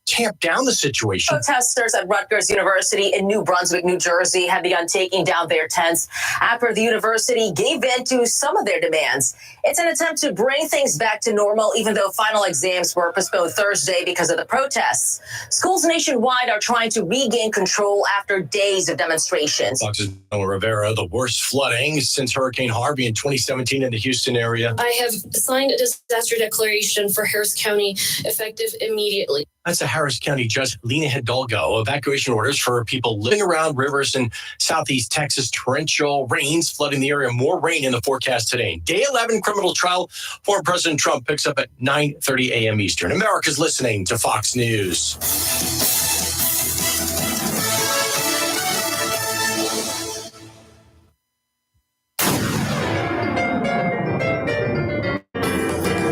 tamp down the situation. Protesters at Rutgers University in New Brunswick, New Jersey have begun taking down their tents after the university gave in to some of their demands. It's an attempt to bring things back to normal, even though final exams were postponed Thursday because of the protests. Schools nationwide are trying to regain control after days of demonstrations. Fox's Noah Rivera, the worst flooding since Hurricane Harvey in 2017 in the Houston area. I have signed a disaster declaration for Harris County effective immediately. That's the Harris County Judge Lena Hidalgo. Evacuation orders for people living around rivers in southeast Texas. Torrential rains flooding the area. More rain in the forecast today. Day 11 criminal trial for President Trump picks up at 9:30 a.m. Eastern. America's listening to Fox News.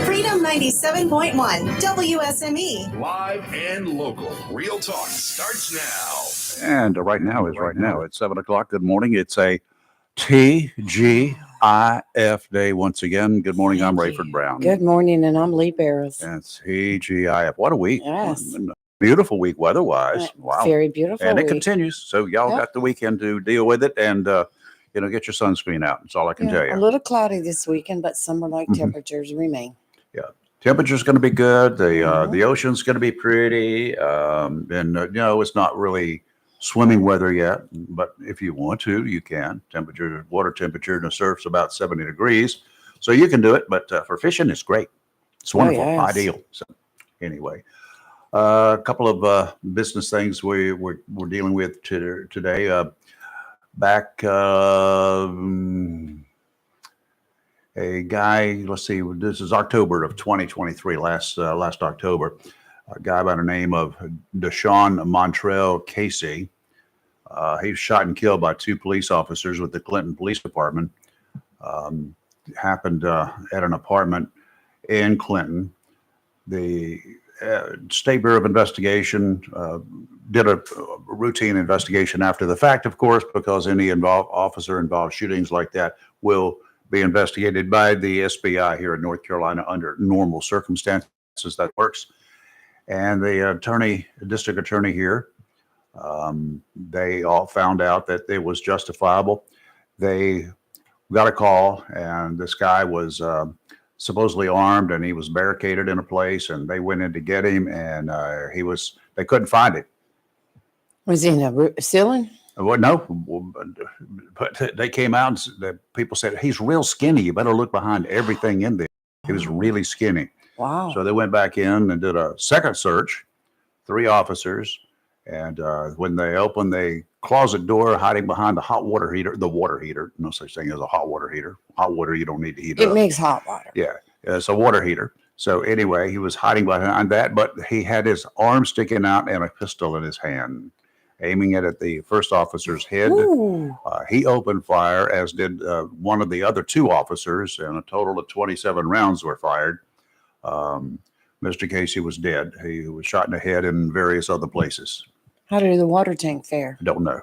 Freedom 97.1 WSME. Live and local. Real talk starts now. And right now is right now. It's 7 o'clock. Good morning. It's a TGIF day once again. Good morning. I'm Rayford Brown. Good morning, and I'm Lee Barrows. And it's TGIF. What a week. Yes. Beautiful week weather-wise. Wow. Very beautiful. And it week. continues. So y'all got the weekend to deal with it and, get your sunscreen out. That's all I can tell you. A little cloudy this weekend, but summer-like temperatures remain. Yeah. Temperature's going to be good. The ocean's going to be pretty. It's not really swimming weather yet, but if you want to, you can. Water temperature in the surf's about 70 degrees. So you can do it, but for fishing, it's great. It's wonderful, ideal. So anyway, a couple of business things we're dealing with today. A guy, let's see, this is October of 2023, last October. A guy by the name of Deshaun Montrell Casey. He was shot and killed by two police officers with the Clinton Police Department. Happened at an apartment in Clinton. The State Bureau of Investigation did a routine investigation after the fact, of course, because any officer-involved shootings like that will be investigated by the SBI here in North Carolina under normal circumstances. That works. And the district attorney here, they all found out that it was justifiable. They got a call, and this guy was supposedly armed, and he was barricaded in a place, and they went in to get him, and they couldn't find him. Was he in a ceiling? Well, no, but they came out and the people said, he's real skinny. You better look behind everything in there. He was really skinny. Wow. So they went back in and did a second search, 3 officers. And when they opened the closet door, hiding behind the water heater, no such thing as a hot water heater. Hot water, you don't need to heat up. It makes hot water. Yeah, it's a water heater. So anyway, he was hiding behind that, but he had his arm sticking out and a pistol in his hand, aiming it at the first officer's head. He opened fire, as did one of the other 2 officers, and a total of 27 rounds were fired. Mr. Casey was dead. He was shot in the head and various other places. How did the water tank fare? Don't know.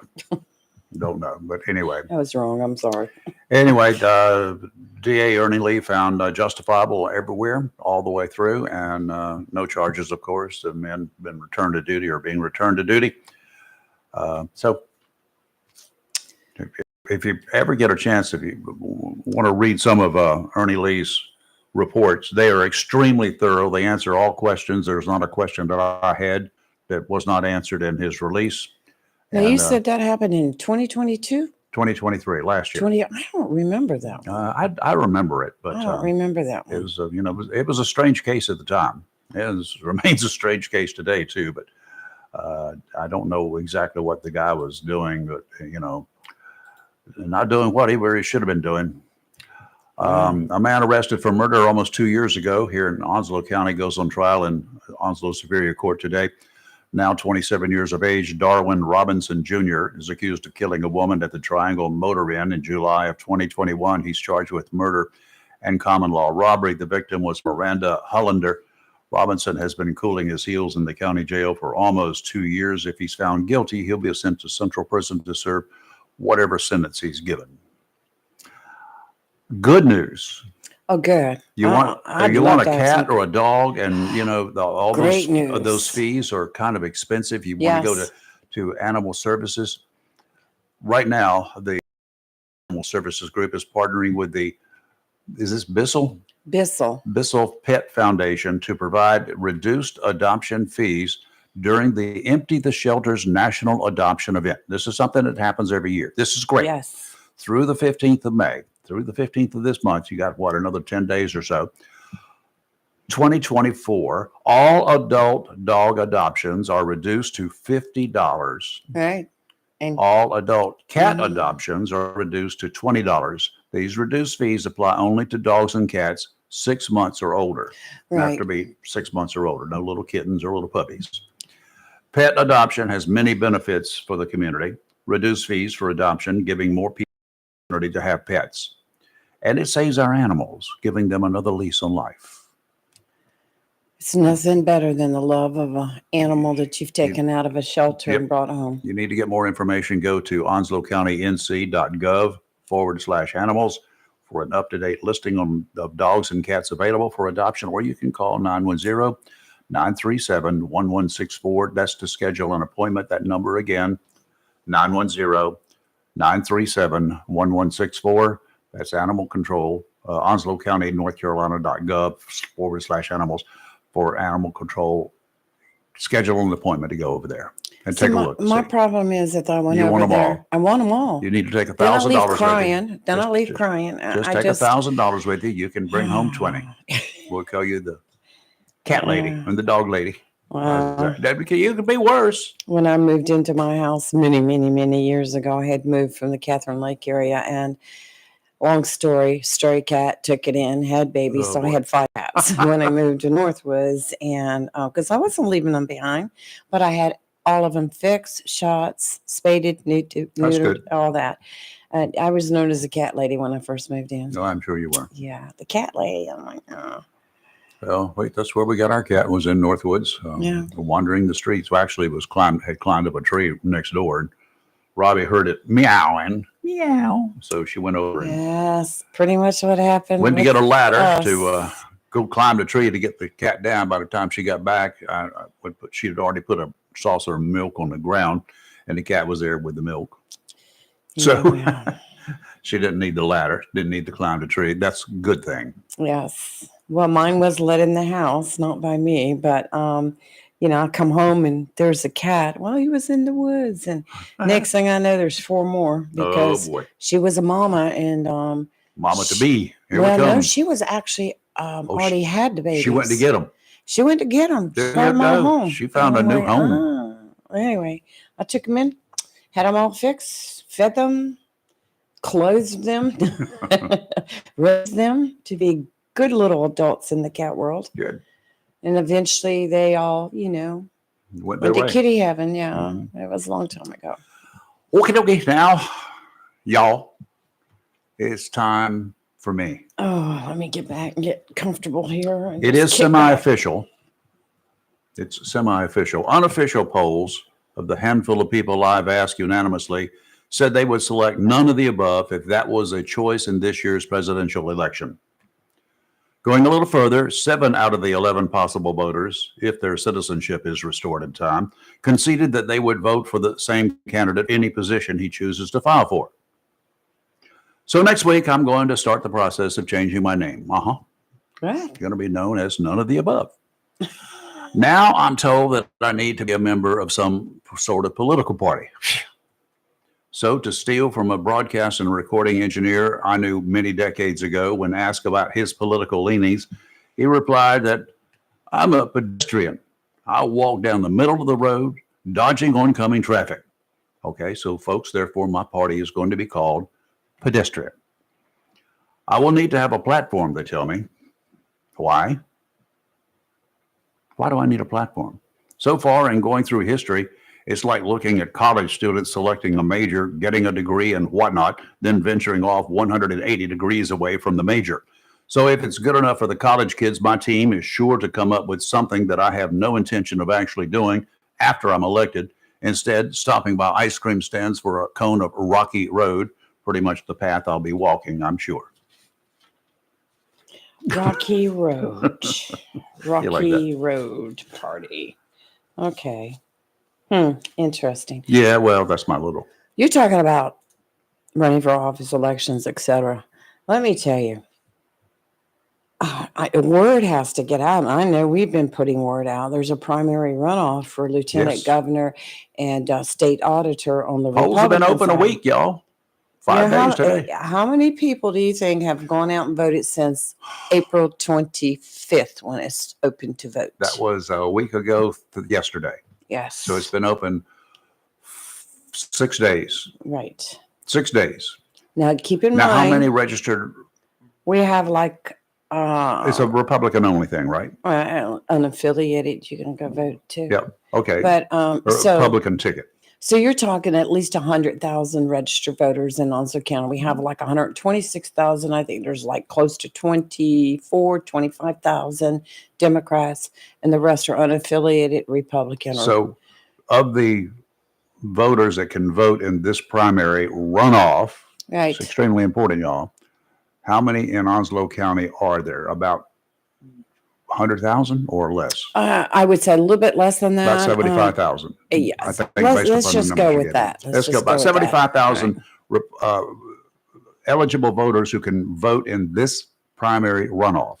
But anyway. I was wrong. I'm sorry. Anyway, DA Ernie Lee found justifiable everywhere, all the way through, and no charges, of course. The men been returned to duty or being returned to duty. So if you ever get a chance, if you want to read some of Ernie Lee's reports, they are extremely thorough. They answer all questions. There's not a question that I had that was not answered in his release. Now, you said that happened in 2022? 2023, last year. I don't remember that one. I remember it, but I don't remember that one. it was, it was a strange case at the time. It remains a strange case today too, but I don't know exactly what the guy was doing, but not doing what he should have been doing. A man arrested for murder almost 2 years ago here in Onslow County goes on trial in Onslow Superior Court today. Now 27 years of age, Darwin Robinson Jr. is accused of killing a woman at the Triangle Motor Inn in July of 2021. He's charged with murder and common law robbery. The victim was Miranda Hollander. Robinson has been cooling his heels in the county jail for almost 2 years. If he's found guilty, he'll be sent to Central Prison to serve whatever sentence he's given. Good news. Oh, good. You want I'd you love want a to have cat some- or a dog, and all Great those news. fees are kind of expensive. You want to go Yes. to animal services. Right now, the animal services group is partnering with is this Bissell? Bissell Pet Foundation to provide reduced adoption fees during the Empty the Shelters National Adoption Event. This is something that happens every year. This is great. Yes. Through the 15th of May, through the 15th of this month, you got another 10 days or so. 2024, all adult dog adoptions are reduced to $50. Right. And All adult cat Mhm. adoptions are reduced to $20. These reduced fees apply only to dogs and cats 6 months or older. They have right. to be 6 months or older, no little kittens or little puppies. Pet adoption has many benefits for the community. Reduced fees for adoption, giving more people the opportunity to have pets. And it saves our animals, giving them another lease on life. It's nothing better than the love of an animal that you've taken out of a shelter Yep. and brought home. You need to get more information, go to onslowcountync.gov/animals for an up-to-date listing of dogs and cats available for adoption, or you can call 910-937-1164. That's to schedule an appointment. That number again, 910-937-1164. That's animal control, Onslow County, North Carolina.gov/animals for animal control. Schedule an appointment to go over there and See, take a look. and my see. problem is that I went You over want 'em there. all. I want them all. You need to take Then I $1,000 leave with you. crying. Then I Just- leave just- crying. Just take $1,000 with you. You can bring home 20. We'll call you the cat lady and the dog lady. Wow. You could be worse. When I moved into my house many, many, many years ago, I had moved from the Catherine Lake area, and long story, stray cat took it in, had babies, Oh, so I boy. had 5 cats when I moved to Northwoods, and because I wasn't leaving them behind, but I had all of them fixed, shots, spaded, That's neutered, good. all that. I was known as the cat lady when I first moved in. No, I'm sure you were. Yeah, the cat lady. I'm like, oh. Well, wait, that's where we got our cat, was in Northwoods, Yeah. wandering the streets. Well, actually, had climbed up a tree next door. And Robbie heard it meowing, meow. So she went over and Yes, pretty much what happened. went to with get a ladder us. to go climb the tree to get the cat down. By the time she got back, she had already put a saucer of milk on the ground, and the cat was there with the milk. So Yeah. she didn't need the ladder, didn't need to climb the tree. That's a good thing. Yes. Well, mine was let in the house, not by me, but I come home and there's a cat. Well, he was in the woods, and next thing I know, there's 4 more because Oh boy, she was a mama, and mama to be. Here well, we no, come. she was actually already had the babies. She went to get them. She went to get them. There Found you my go. home. She found a I'm new like, home. Anyway, I took them in, had them all fixed, fed them, clothed them, raised them to be good little adults in the cat world. Good. And eventually they all, Went their went to way. kitty heaven. Yeah, Mhm. it was a long time ago. Okay. Now, y'all, it's time for me. Oh, let me get back and get comfortable here. and It just is kick back. semi-official. It's semi-official. Unofficial polls of the handful of people I've asked unanimously said they would select none of the above if that was a choice in this year's presidential election. Going a little further, 7 out of the 11 possible voters, if their citizenship is restored in time, conceded that they would vote for the same candidate any position he chooses to file for. So next week, I'm going to start the process of changing my name. Right. Going to be known as none of the above. Now I'm told that I need to be a member of some sort of political party. So to steal from a broadcast and recording engineer I knew many decades ago, when asked about his political leanings, he replied that I'm a pedestrian. I walk down the middle of the road, dodging oncoming traffic. Okay, so folks, therefore my party is going to be called Pedestrian. I will need to have a platform, they tell me. Why? Why do I need a platform? So far in going through history, it's like looking at college students selecting a major, getting a degree and whatnot, then venturing off 180 degrees away from the major. So if it's good enough for the college kids, my team is sure to come up with something that I have no intention of actually doing after I'm elected. Instead, stopping by ice cream stands for a cone of rocky road, pretty much the path I'll be walking, I'm sure. Rocky Road. like Rocky Road Party. Okay. Interesting. Yeah, well, that's my little. You're talking about running for office, elections, etc. Let me tell you, word has to get out. I know we've been putting word out. There's a primary runoff for lieutenant Yes. governor and state auditor on the Polls have been Republican open a side. week, y'all. You know, 5 days today. how many people do you think have gone out and voted since April 25th when it's open to vote? That was a week ago yesterday. Yes. So it's been open 6 days. Right. 6 days. Now, keep in Now, mind, how many registered? we have like It's a Republican only thing, right? unaffiliated. You can go vote too. Yep. Okay. But so Republican ticket. So you're talking at least 100,000 registered voters in Onslow County. We have like 126,000. I think there's like close to 25,000 Democrats, and the rest are unaffiliated Republican. So of the voters that can vote in this primary runoff, right. it's extremely important, y'all. How many in Onslow County are there? About 100,000 or less? I would say a little bit less than that. About 75,000. Yes. I think Let's just go with that. Let's go about 75,000 eligible voters who can vote in this primary runoff.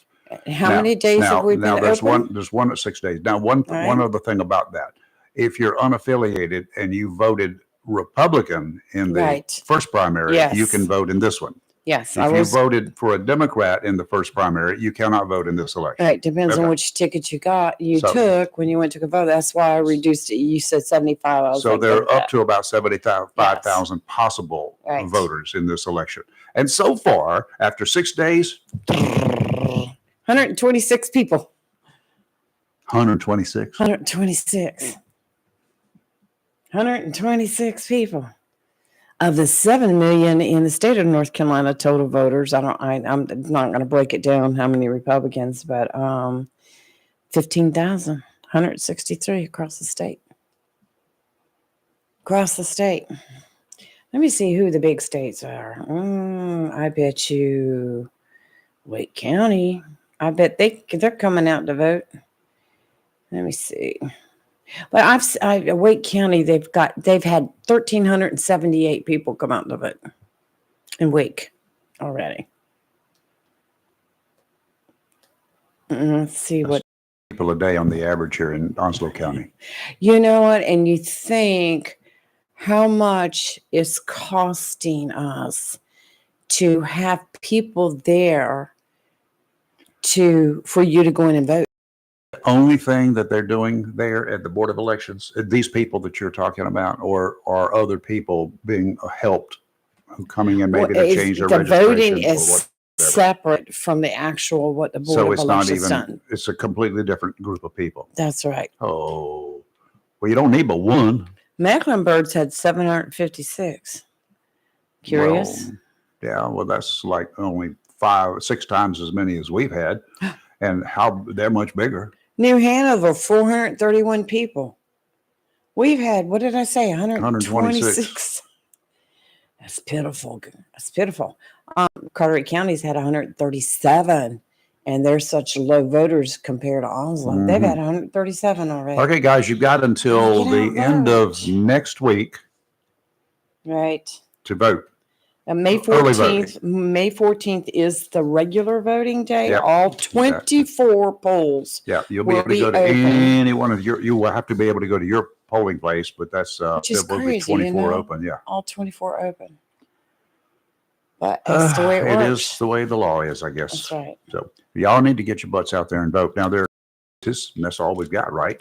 How many days have we been Now there's open? there's one at 6 days. Now one other thing about that. If you're unaffiliated and you voted Republican in the first primary, you can vote in this one. Yes. If you voted for a Democrat in the first primary, you cannot vote in this election. Right. Depends on which ticket you took when you went to go vote. That's why I reduced it. You said 75. So they're up to about 75,000 possible voters in this election. And so far, after 6 days, 126 people. 126. 126. 126 people. Of the 7 million in the state of North Carolina total voters, I'm not going to break it down how many Republicans, but 15,163 across the state. Across the state. Let me see who the big states are. I bet you Wake County. I bet they're coming out to vote. Let me see. But Wake County, they've had 1,378 people come out to vote in Wake already. Let's see what people a day on the average here in Onslow County. You know what? And you think how much it's costing us to have people there for you to go in and vote. Only thing that they're doing there at the Board of Elections, these people that you're talking about, or are other people being helped who coming in maybe to change their registration? The voting is separate from the actual what the Board of Elections done. It's a completely different group of people. That's right. Oh, well, you don't need but one. Mecklenburg's had 756. Curious? Well, that's like only 5 or 6 times as many as we've had, and they're much bigger. New Hanover, 431 people. We've had, what did I say, 126? That's pitiful. That's pitiful. Carteret County's had 137, and they're such low voters compared to Onslow. Mm-hmm. They've had 137 already. Okay, guys, you've got until the end of next week, right, to vote. May 14th. May 14th is the regular voting day. Yep. All 24 polls. Yeah, you'll be able to go to any one of you will have to be able to go to your polling place, but there will be 24 open. Yeah, all 24 open. But that's the way it works. It is the way the law is, I guess. That's right. So y'all need to get your butts out there and vote. Now and that's all we've got, right?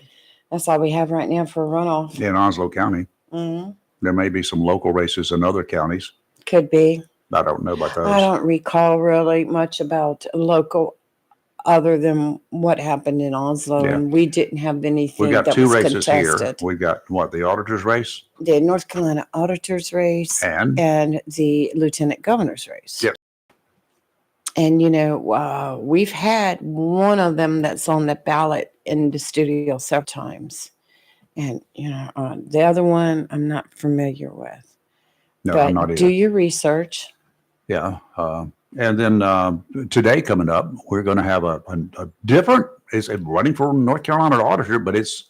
That's all we have right now for a runoff in Onslow County. Mm-hmm. There may be some local races in other counties. Could be. I don't know about those. I don't recall really much about local other than what happened in Onslow. Yeah. And we didn't have anything. We've got that 2 was races contested. Here. We've got the auditor's race? The North Carolina auditor's race and the lieutenant governor's race. Yep. And, we've had one of them that's on the ballot in the studio several times. And, the other one I'm not familiar with. No, but I'm not either. Do your research. Yeah. And then today coming up, we're going to have a different, it's running for North Carolina auditor, but it's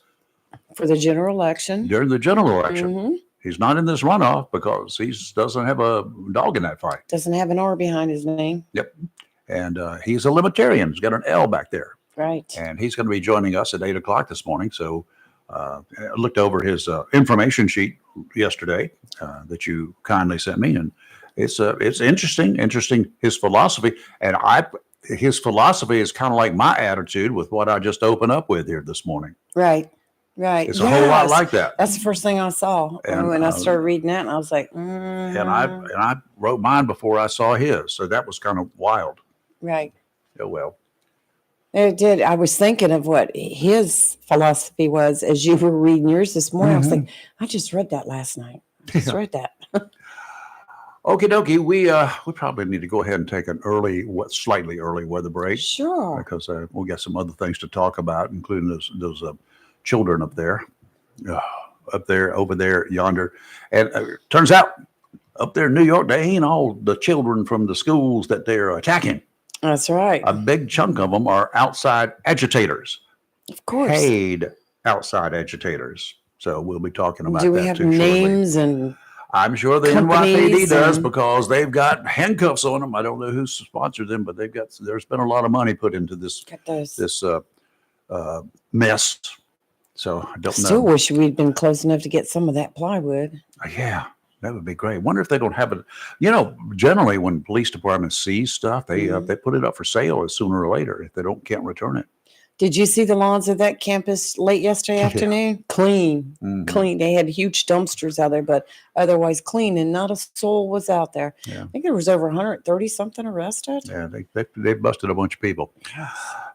For the general election. during the general election. Mhm. He's not in this runoff because he doesn't have a dog in that fight. Doesn't have an R behind his name. And he's a libertarian. He's got an L back there. Right. And he's going to be joining us at 8 o'clock this morning. So I looked over his information sheet yesterday that you kindly sent me. And it's interesting his philosophy. And his philosophy is kind of like my attitude with what I just opened up with here this morning. Right. Right. It's a whole lot Yes. like that. That's the first thing I saw And, when I started reading that, and I was like, And I wrote mine before I saw his. So that was kind of wild. right. Oh, well. It did. I was thinking of what his philosophy was as you were reading yours this morning. I was thinking, I just read that last night. I just read that. Okie dokie. We probably need to go ahead and take an slightly early weather break. Sure. Because we got some other things to talk about, including those children up there, over there, yonder. And turns out up there in New York, they ain't all the children from the schools that they're attacking. That's right. A big chunk of them are outside agitators, Of course. paid outside agitators. So we'll be talking about Do we that have too shortly. names and I'm sure the companies NYPD does and- because they've got handcuffs on them. I don't know who sponsored them, but there's been a lot of money put into this got those? mess. So I I don't still know. wish we'd been close enough to get some of that plywood. Yeah, that would be great. Wonder if they don't have it. Generally when police departments seize stuff, they put it up for sale sooner or later if they can't return it. Did you see the lawns of that campus late yesterday afternoon? Clean, Mhm. clean. They had huge dumpsters out there, but otherwise clean, and not a soul was out there. Yeah. I think there was over 130 something arrested. Yeah, they busted a bunch of people.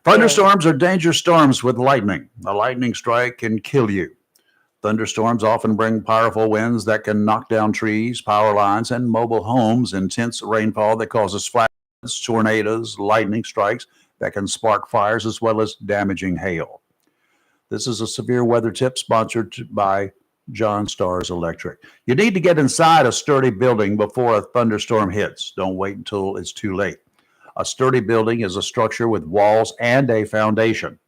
Thunderstorms are dangerous storms with lightning. A lightning strike can kill you. Thunderstorms often bring powerful winds that can knock down trees, power lines, and mobile homes. Intense rainfall that causes floods, tornadoes, lightning strikes that can spark fires, as well as damaging hail. This is a severe weather tip sponsored by John Stars Electric. You need to get inside a sturdy building before a thunderstorm hits. Don't wait until it's too late. A sturdy building is a structure with walls and a foundation,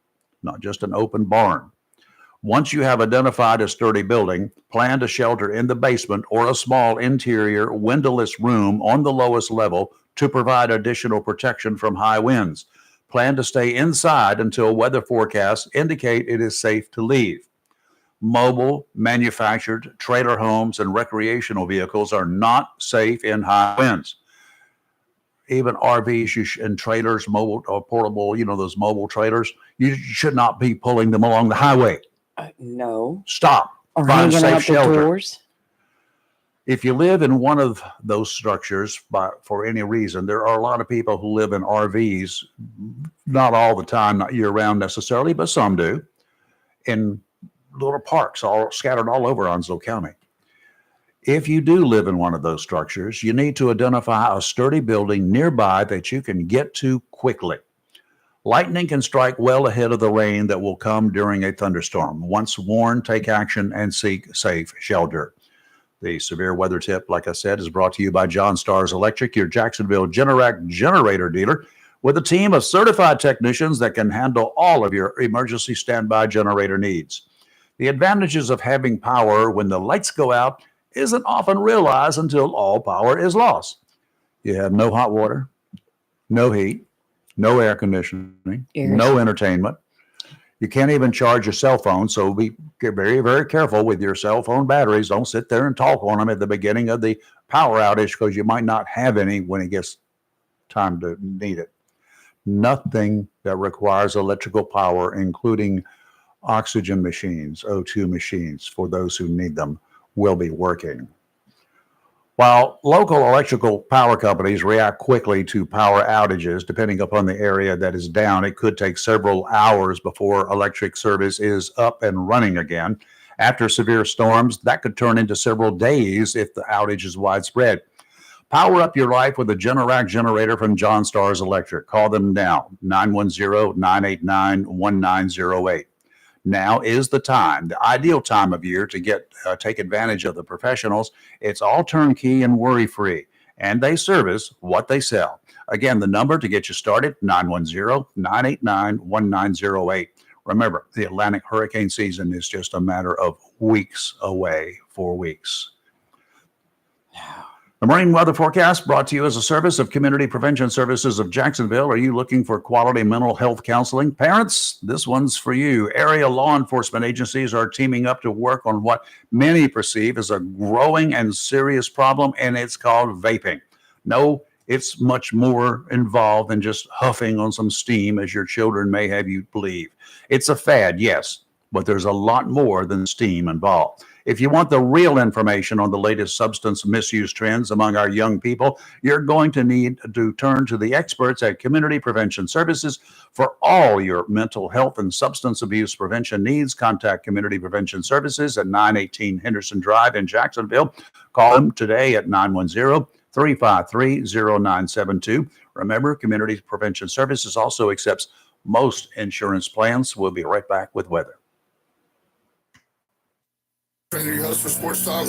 not just an open barn. Once you have identified a sturdy building, plan to shelter in the basement or a small interior windowless room on the lowest level to provide additional protection from high winds. Plan to stay inside until weather forecasts indicate it is safe to leave. Mobile, manufactured, trailer homes, and recreational vehicles are not safe in high winds. Even RVs and trailers, mobile or portable, those mobile trailers, you should not be pulling them along the highway. No. Stop. Or Find hanging safe out the shelter. doors. If you live in one of those structures for any reason, there are a lot of people who live in RVs, not all the time, not year round necessarily, but some do, in little parks all scattered all over Onslow County. If you do live in one of those structures, you need to identify a sturdy building nearby that you can get to quickly. Lightning can strike well ahead of the rain that will come during a thunderstorm. Once warned, take action and seek safe shelter. The severe weather tip, like I said, is brought to you by John Stars Electric, your Jacksonville Generac generator dealer, with a team of certified technicians that can handle all of your emergency standby generator needs. The advantages of having power when the lights go out isn't often realized until all power is lost. You have no hot water, no heat, no air conditioning, no entertainment. You can't even charge your cell phone, so be very, very careful with your cell phone batteries. Don't sit there and talk on them at the beginning of the power outage because you might not have any when it gets time to need it. Nothing that requires electrical power, including oxygen machines, O2 machines, for those who need them, will be working. While local electrical power companies react quickly to power outages, depending upon the area that is down, it could take several hours before electric service is up and running again. After severe storms, that could turn into several days if the outage is widespread. Power up your life with a Generac generator from John Stars Electric. Call them now, 910-989-1908. Now is the time, the ideal time of year to take advantage of the professionals. It's all turnkey and worry-free. and they service what they sell. Again, the number to get you started, 910-989-1908. Remember, the Atlantic hurricane season is just a matter of weeks away, 4 weeks. The marine weather forecast brought to you as a service of Community Prevention Services of Jacksonville. Are you looking for quality mental health counseling? Parents, this one's for you. Area law enforcement agencies are teaming up to work on what many perceive as a growing and serious problem, and it's called vaping. No, it's much more involved than just huffing on some steam, as your children may have you believe. It's a fad, yes, but there's a lot more than steam involved. If you want the real information on the latest substance misuse trends among our young people, you're going to need to turn to the experts at Community Prevention Services for all your mental health and substance abuse prevention needs. Contact Community Prevention Services at 918 Henderson Drive in Jacksonville. Call them today at 910-353-0972. Remember, Community Prevention Services also accepts most insurance plans. We'll be right back with weather. Your host for Sports Talk.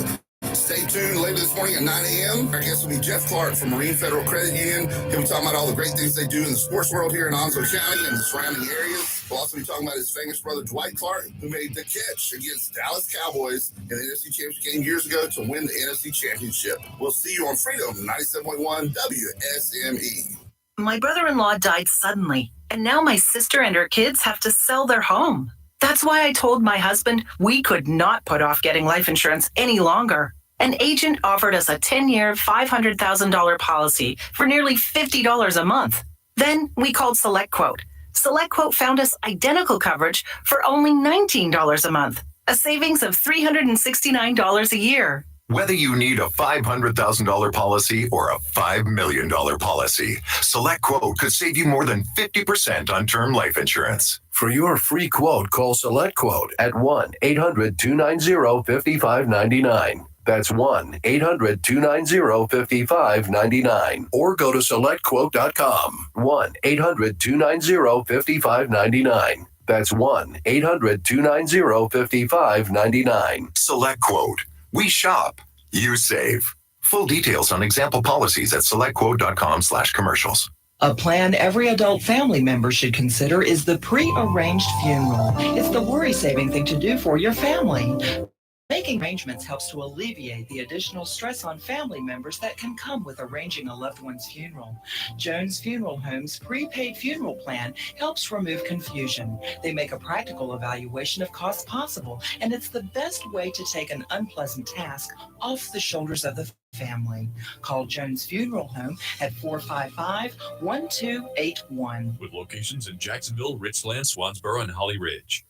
Stay tuned later this morning at 9 a.m. Our guest will be Jeff Clark from Marine Federal Credit Union. He'll be talking about all the great things they do in the sports world here in Onslow County and the surrounding areas. We'll also be talking about his famous brother, Dwight Clark, who made the catch against Dallas Cowboys in the NFC Championship game years ago to win the NFC Championship. We'll see you on Freedom 97.1 WSME. My brother-in-law died suddenly, and now my sister and her kids have to sell their home. That's why I told my husband we could not put off getting life insurance any longer. An agent offered us a 10-year, $500,000 policy for nearly $50 a month. Then we called SelectQuote. SelectQuote found us identical coverage for only $19 a month, a savings of $369 a year. Whether you need a $500,000 policy or a $5 million policy, SelectQuote could save you more than 50% on term life insurance. For your free quote, call SelectQuote at 1-800-290-5599. That's 1-800-290-5599. Or go to SelectQuote.com. 1-800-290-5599. That's 1-800-290-5599. SelectQuote. We shop, you save. Full details on example policies at selectquote.com/commercials. A plan every adult family member should consider is the pre-arranged funeral. It's the worry-saving thing to do for your family. Making arrangements helps to alleviate the additional stress on family members that can come with arranging a loved one's funeral. Jones Funeral Home's prepaid funeral plan helps remove confusion. They make a practical evaluation of costs possible, and it's the best way to take an unpleasant task off the shoulders of the family. Call Jones Funeral Home at 455-1281. With locations in Jacksonville, Richland, Swansboro, and Holly Ridge.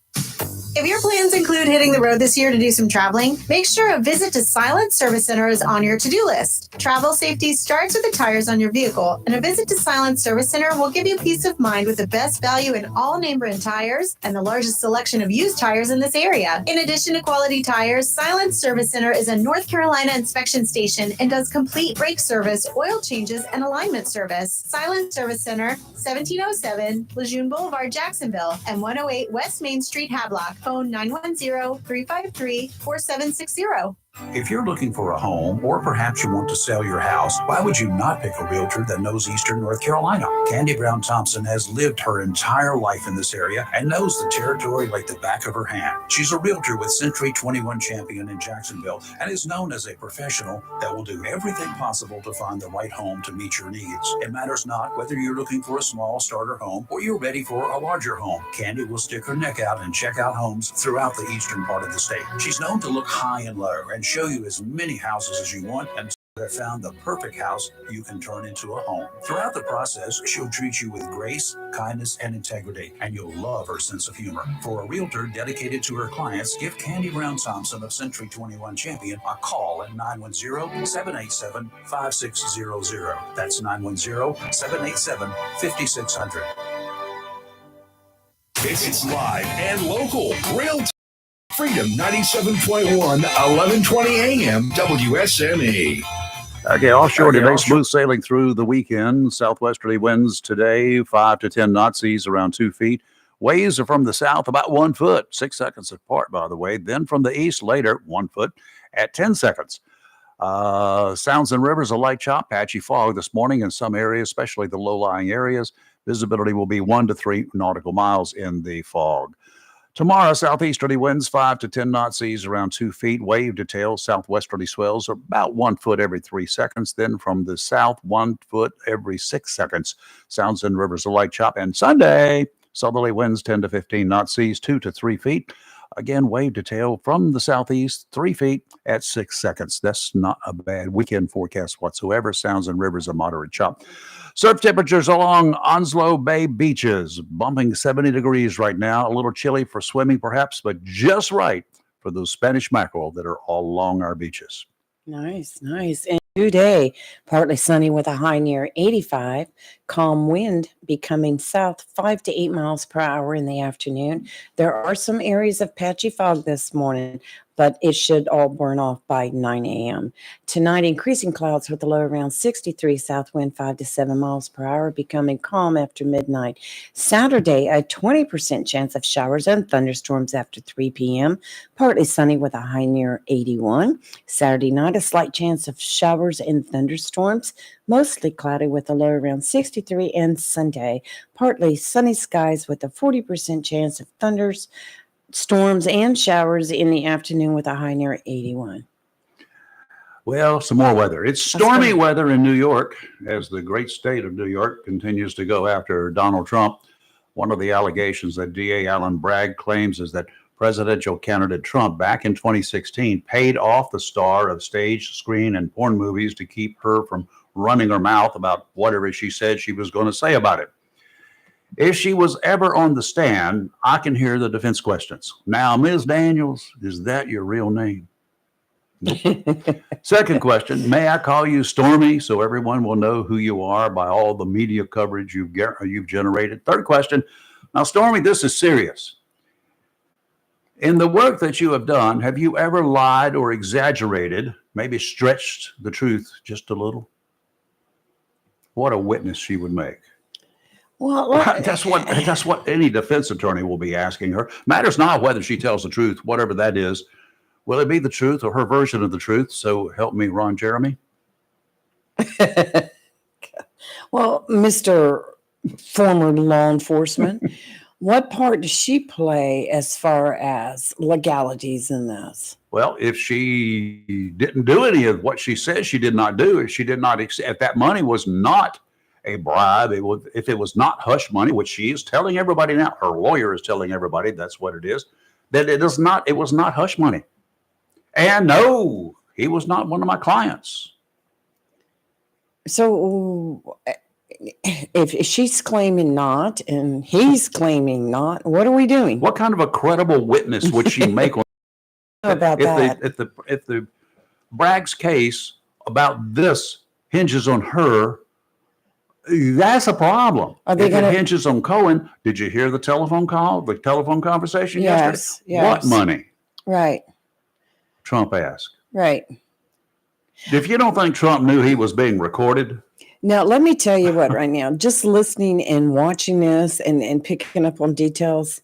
If your plans include hitting the road this year to do some traveling, make sure a visit to Silent Service Center is on your to-do list. Travel safety starts with the tires on your vehicle, and a visit to Silent Service Center will give you peace of mind with the best value in all name brand tires and the largest selection of used tires in this area. In addition to quality tires, Silent Service Center is a North Carolina inspection station and does complete brake service, oil changes, and alignment service. Silent Service Center, 1707 Lejeune Boulevard, Jacksonville, and 108 West Main Street, Havelock. Phone 910-353-4760. If you're looking for a home, or perhaps you want to sell your house, why would you not pick a realtor that knows Eastern North Carolina? Candy Brown Thompson has lived her entire life in this area and knows the territory like the back of her hand. She's a realtor with Century 21 Champion in Jacksonville and is known as a professional that will do everything possible to find the right home to meet your needs. It matters not whether you're looking for a small starter home or you're ready for a larger home. Candy will stick her neck out and check out homes throughout the eastern part of the state. She's known to look high and low and show you as many houses as you want and have found the perfect house you can turn into a home. Throughout the process, she'll treat you with grace, kindness, and integrity, and you'll love her sense of humor. For a realtor dedicated to her clients, give Candy Brown Thompson of Century 21 Champion a call at 910-787-5600. That's 910-787-5600. It's live and local. Real Freedom 97.1, 1120 AM, WSME. Okay, offshore today, smooth sailing through the weekend. Southwesterly winds today, 5 to 10 knots, seas around 2 feet. Waves are from the south about 1 foot, 6 seconds apart, by the way. Then from the east later, 1 foot at 10 seconds. Sounds and rivers, a light chop, patchy fog this morning in some areas, especially the low-lying areas. Visibility will be 1 to 3 nautical miles in the fog. Tomorrow, southeasterly winds 5 to 10 knot, seas around 2 feet. Wave detail, southwesterly swells are about 1 foot every 3 seconds. Then from the south, 1 foot every 6 seconds. Sounds and rivers, a light chop. And Sunday, southerly winds 10 to 15 knot, seas 2 to 3 feet. Again, wave detail from the southeast, 3 feet at 6 seconds. That's not a bad weekend forecast whatsoever. Sounds and rivers, a moderate chop. Surf temperatures along Onslow Bay beaches, bumping 70 degrees right now. A little chilly for swimming, perhaps, but just right for those Spanish mackerel that are all along our beaches. Nice, nice. And today, partly sunny with a high near 85. Calm wind becoming south 5 to 8 miles per hour in the afternoon. There are some areas of patchy fog this morning, but it should all burn off by 9 a.m. Tonight, increasing clouds with a low around 63, south wind 5 to 7 miles per hour, becoming calm after midnight. Saturday, a 20% chance of showers and thunderstorms after 3 p.m., partly sunny with a high near 81. Saturday night, a slight chance of showers and thunderstorms, mostly cloudy with a low around 63, and Sunday, partly sunny skies with a 40% chance of thunderstorms and showers in the afternoon with a high near 81. Well, some more weather. It's stormy weather in New York as the great state of New York continues to go after Donald Trump. One of the allegations that DA Alan Bragg claims is that presidential candidate Trump back in 2016 paid off the star of stage, screen, and porn movies to keep her from running her mouth about whatever she said she was going to say about it. If she was ever on the stand, I can hear the defense questions. Now, Ms. Daniels, is that your real name? Nope. Second question, may I call you Stormy so everyone will know who you are by all the media coverage you've generated? Third question, now, Stormy, this is serious. In the work that you have done, have you ever lied or exaggerated, maybe stretched the truth just a little? What a witness she would make. Well, that's what any defense attorney will be asking her. Matters not whether she tells the truth, whatever that is. Will it be the truth or her version of the truth? So help me, Ron Jeremy. Well, Mr. Former law enforcement, what part does she play as far as legalities in this? Well, if she didn't do any of what she says she did not do, if she did not accept, if that money was not a bribe, if it was not hush money, which she is telling everybody now, her lawyer is telling everybody that's what it is, that it was not hush money. And no, he was not one of my clients. So if she's claiming not and he's claiming not, what are we doing? What kind of a credible witness would she make on about that? If the Bragg's case about this hinges on her, that's a problem. Are they if it hinges on Cohen, did you hear the telephone call, the telephone conversation yesterday? Yes. What money? Right. Trump asked. Right. If you don't think Trump knew he was being recorded. Now, let me tell you what, right now, just listening and watching this and picking up on details,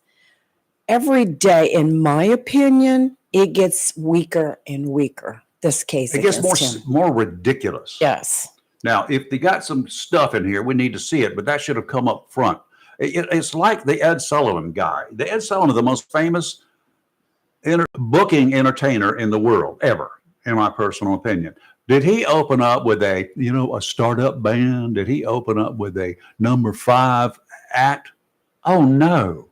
every day, in my opinion, it gets weaker and weaker, this case. It gets more ridiculous. Yes. Now, if they got some stuff in here, we need to see it, but that should have come up front. It's like the Ed Sullivan guy. The Ed Sullivan, the most famous booking entertainer in the world ever, in my personal opinion. Did he open up with a startup band? Did he open up with a number 5 act? Oh, no.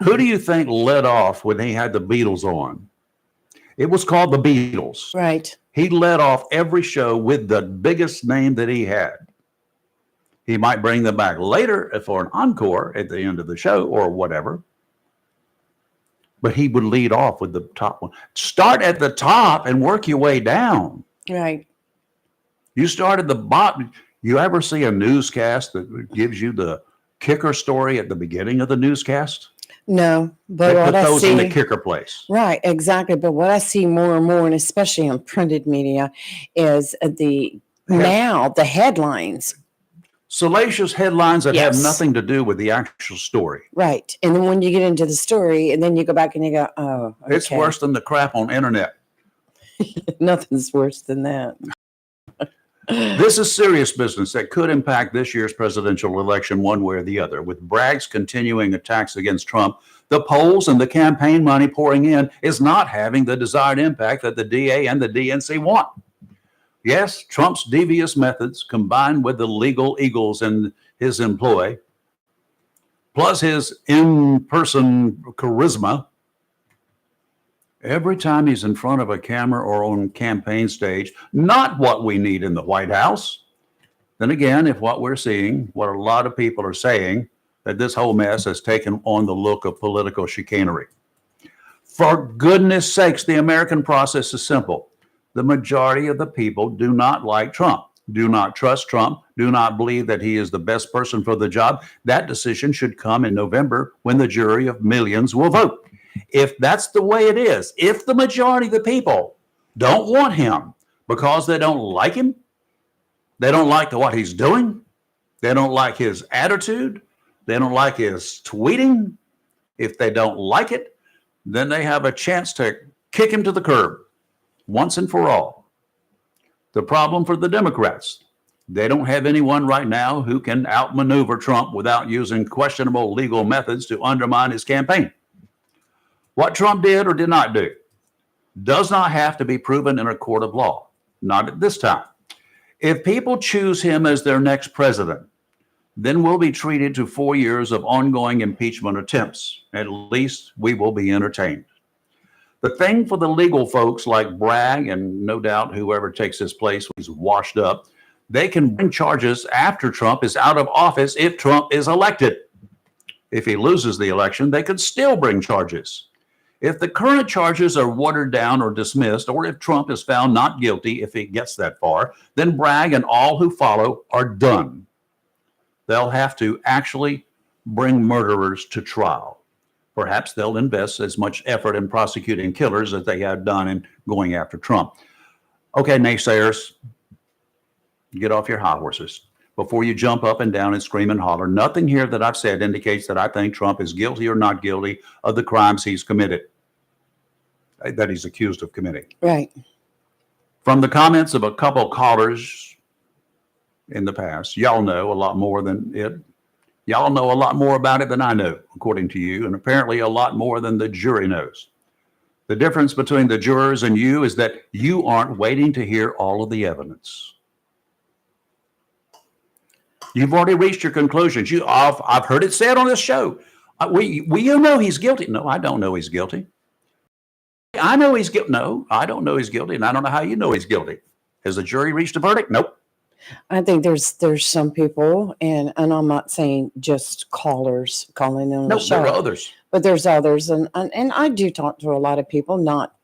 Who do you think led off when he had the Beatles on? It was called the Beatles. Right. He led off every show with the biggest name that he had. He might bring them back later for an encore at the end of the show or whatever. But he would lead off with the top one. Start at the top and work your way down. Right. You start at the bottom. You ever see a newscast that gives you the kicker story at the beginning of the newscast? No, but they what put those I see in the kicker place. Right, exactly. But what I see more and more, and especially on printed media, is the headlines. Salacious headlines that Yes. have nothing to do with the actual story. Right. And then when you get into the story, and then you go back and you go, oh, okay. It's worse than the crap on internet. Nothing's worse than that. This is serious business that could impact this year's presidential election one way or the other. With Bragg's continuing attacks against Trump, the polls and the campaign money pouring in is not having the desired impact that the DA and the DNC want. Yes, Trump's devious methods combined with the legal eagles in his employ, plus his in-person charisma, every time he's in front of a camera or on campaign stage, not what we need in the White House. Then again, if what we're seeing, what a lot of people are saying, that this whole mess has taken on the look of political chicanery. For goodness sakes, the American process is simple. The majority of the people do not like Trump, do not trust Trump, do not believe that he is the best person for the job. That decision should come in November when the jury of millions will vote. If that's the way it is, if the majority of the people don't want him because they don't like him, they don't like what he's doing, they don't like his attitude, they don't like his tweeting, if they don't like it, then they have a chance to kick him to the curb once and for all. The problem for the Democrats, they don't have anyone right now who can outmaneuver Trump without using questionable legal methods to undermine his campaign. What Trump did or did not do does not have to be proven in a court of law, not at this time. If people choose him as their next president, then we'll be treated to 4 years of ongoing impeachment attempts. At least we will be entertained. The thing for the legal folks like Bragg and no doubt whoever takes his place when he's washed up, they can bring charges after Trump is out of office if Trump is elected. If he loses the election, they could still bring charges. If the current charges are watered down or dismissed, or if Trump is found not guilty, if he gets that far, then Bragg and all who follow are done. They'll have to actually bring murderers to trial. Perhaps they'll invest as much effort in prosecuting killers as they have done in going after Trump. Okay, naysayers, get off your high horses. Before you jump up and down and scream and holler, nothing here that I've said indicates that I think Trump is guilty or not guilty of the crimes he's committed, that he's accused of committing. Right. From the comments of a couple callers in the past, y'all know a lot more than it. Y'all know a lot more about it than I know, according to you, and apparently a lot more than the jury knows. The difference between the jurors and you is that you aren't waiting to hear all of the evidence. You've already reached your conclusions. I've heard it said on this show. You know he's guilty. No, I don't know he's guilty. I know he's guilty. No, I don't know he's guilty, and I don't know how you know he's guilty. Has the jury reached a verdict? Nope. I think there's some people, and I'm not saying just callers calling in on the show. There are others. But there's others, and I do talk to a lot of people, not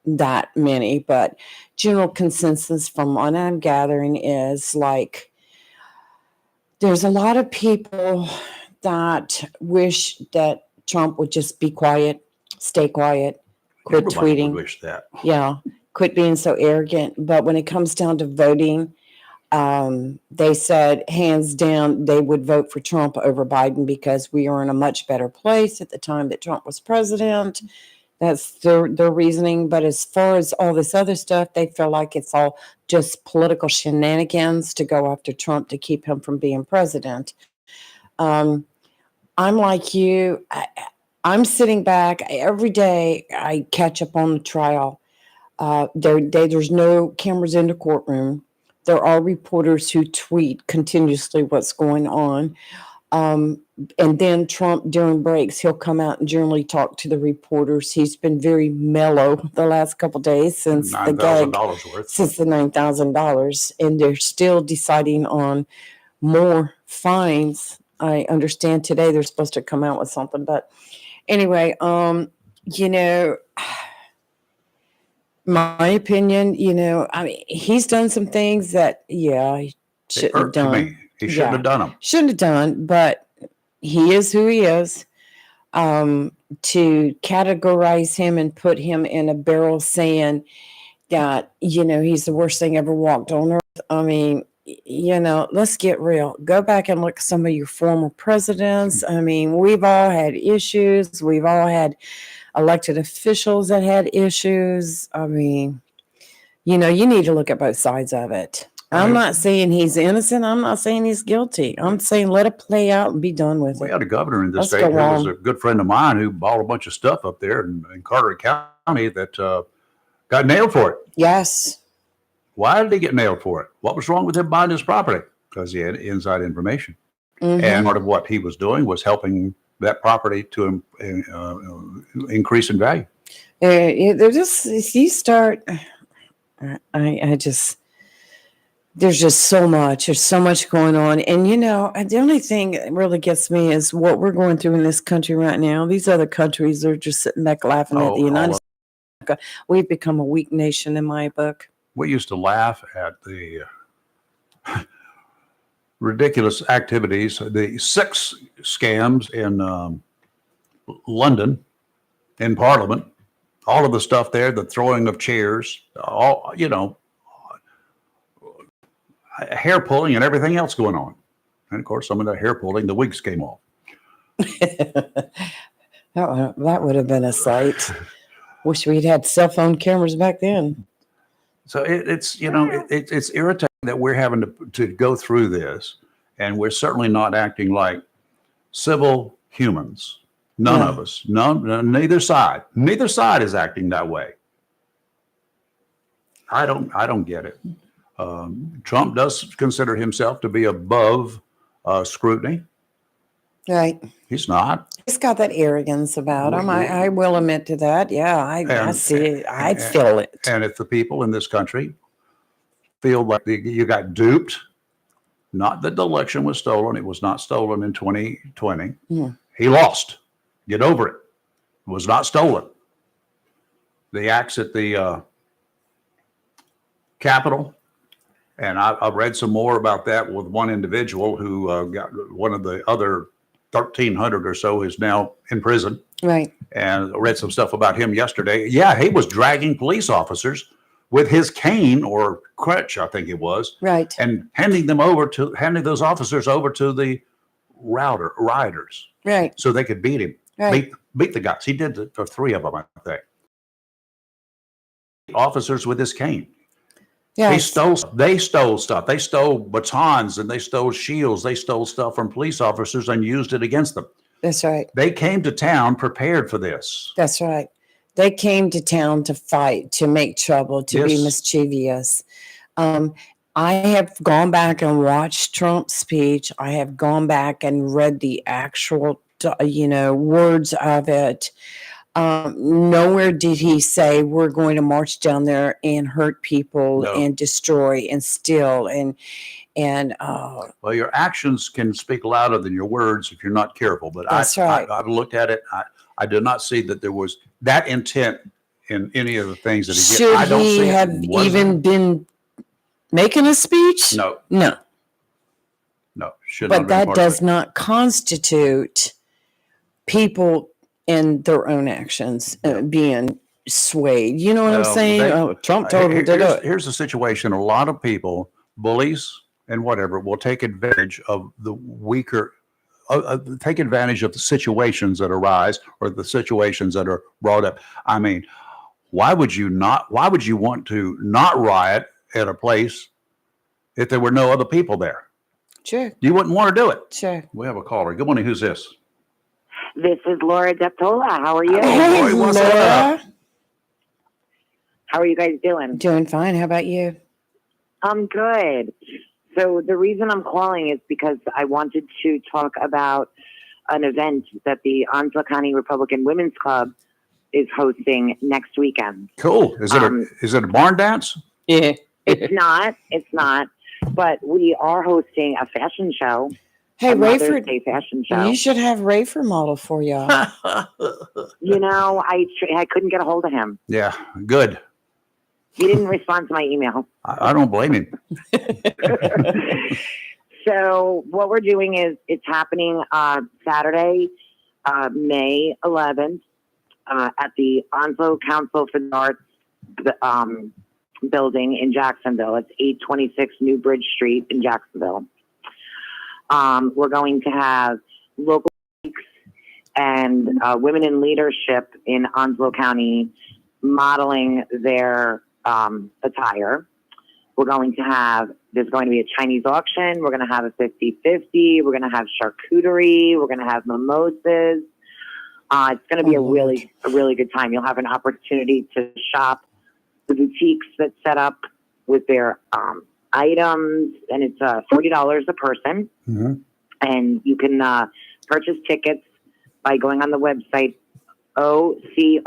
that many, but general consensus from what I'm gathering is like there's a lot of people that wish that Trump would just be quiet, stay quiet, quit Everybody tweeting. would wish that. Yeah, quit being so arrogant. But when it comes down to voting, they said hands down they would vote for Trump over Biden because we are in a much better place at the time that Trump was president. That's their reasoning. But as far as all this other stuff, they feel like it's all just political shenanigans to go after Trump to keep him from being president. I'm like you. I'm sitting back every day. I catch up on the trial. There's no cameras in the courtroom. There are reporters who tweet continuously what's going on. And then Trump, during breaks, he'll come out and generally talk to the reporters. He's been very mellow the last couple of days since the gag, since the $9,000. And they're still deciding on more fines. I understand today they're supposed to come out with something. But anyway, my opinion, I mean, he's done some things that, he shouldn't have done. He shouldn't have done them. Shouldn't have done, but he is who he is. To categorize him and put him in a barrel saying that, he's the worst thing ever walked on earth. I mean, let's get real. Go back and look at some of your former presidents. I mean, we've all had issues. We've all had elected officials that had issues. I mean, you know, you need to look at both sides of it. I'm not saying he's innocent. I'm not saying he's guilty. I'm saying let it play out and be done with We it. had a governor in this Let's state go who was on. a good friend of mine who bought a bunch of stuff up there in Carteret County that got nailed for it. Yes. Why did he get nailed for it? What was wrong with him buying his property? Because he had inside information. Mhm. And part of what he was doing was helping that property to increase in value. They're just, if you start, I just, there's just so much. There's so much going on. And, you know, the only thing that really gets me is what we're going through in this country right now. These other countries are just sitting back laughing at the United States. We've become a weak nation in my book. We used to laugh at the ridiculous activities, the sex scams in London, in Parliament, all of the stuff there, the throwing of chairs, all, you know, hair pulling and everything else going on. And of course, some of that hair pulling, the wigs came off. That would have been a sight. Wish we'd had cell phone cameras back then. So it's, you know, it's irritating that we're having to go through this, and we're certainly not acting like civil humans. None of us. Neither side. Neither side is acting that way. I don't get it. Trump does consider himself to be above scrutiny. Right. He's not. He's got that arrogance about him. I will admit to that. Yeah, I see it. I feel it. And if the people in this country feel like you got duped, not that the election was stolen. It was not stolen in 2020. Mm. He lost. Get over it. It was not stolen. The acts at the Capitol, and I've read some more about that with one individual who got one of the other 1,300 or so is now in prison. Right. And I read some stuff about him yesterday. Yeah, he was dragging police officers with his cane or crutch, I think it was. Right. And handing those officers over to the rioters. Right. So they could beat him. Right. Beat the guys. He did it for 3 of them, I think. Officers with his cane. Yeah. They stole stuff. They stole batons and they stole shields. They stole stuff from police officers and used it against them. That's right. They came to town prepared for this. That's right. They came to town to fight, to make trouble, to be Yes. mischievous. I have gone back and watched Trump's speech. I have gone back and read the actual, words of it. Nowhere did he say we're going to march down there and hurt people and destroy and steal and well, your actions can speak louder than your words if you're not careful. But That's right. I've looked at it. I did not see that there was that intent in any of the things that he did. should I don't he see it. have Was even been making a speech? No, No. should not But have been that part of does it. not constitute people in their own actions being swayed. You know what I'm No, saying? Trump told him to do it. Here's the situation. A lot of people, bullies and whatever, will take advantage of the weaker, take advantage of the situations that arise or the situations that are brought up. I mean, why would you want to not riot at a place if there were no other people there? Sure. You wouldn't want to do it. Sure. We have a caller. Good morning. Who's this? This is Laura Deptola. How are you? Oh, boy, what's up? How are you guys doing? Doing fine. How about you? I'm good. So the reason I'm calling is because I wanted to talk about an event that the Onslow County Republican Women's Club is hosting next weekend. Cool. Is it a barn dance? Yeah. It's not. But we are hosting a fashion show. Hey, a Mother's Rayford, Day fashion show. you should have Rayford model for y'all. You know, I couldn't get a hold of him. Yeah, good. He didn't respond to my email. I don't blame him. So what we're doing is it's happening Saturday, May 11th at the Onslow Council for the Arts building in Jacksonville. It's 826 New Bridge Street in Jacksonville. We're going to have local speakers and women in leadership in Onslow County modeling their attire. We're going to have, there's going to be a Chinese auction. We're going to have a 50-50. We're going to have charcuterie. We're going to have mimosas. It's going to be a really good time. You'll have an opportunity to shop the boutiques that set up with their items, and it's $40 a person. Mm-hmm. And you can purchase tickets by going on the website ocrw.club,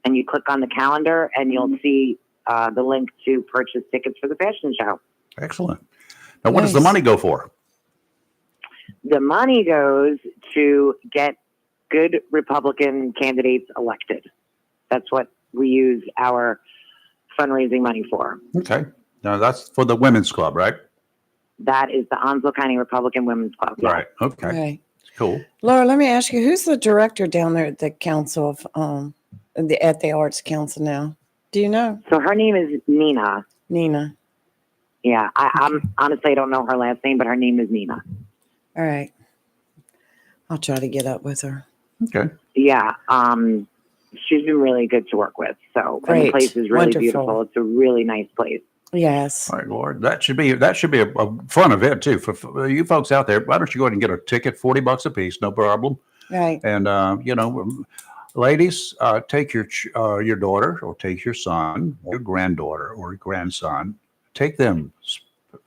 and you click on the calendar, and you'll see the link to purchase tickets for the fashion show. Excellent. Now, what does the money go for? The money goes to get good Republican candidates elected. That's what we use our fundraising money for. Okay. Now, that's for the women's club, right? That is the Onslow County Republican Women's Club. Yes. Right. Okay. Right. Cool. Laura, let me ask you, who's the director down there at the council of at the Arts Council now? Do you know? So her name is Nina. Nina. Yeah, I'm honestly, I don't know her last name, but her name is Nina. All right. I'll try to get up with her. Okay. Yeah. She's been really good to work with. So and the place is really beautiful. It's a really nice place. Yes. All right, Lord. That should be a fun event too for you folks out there. Why don't you go ahead and get a ticket, $40 a piece, no problem. Right. And ladies, take your daughter or take your son or your granddaughter or your grandson. Take them,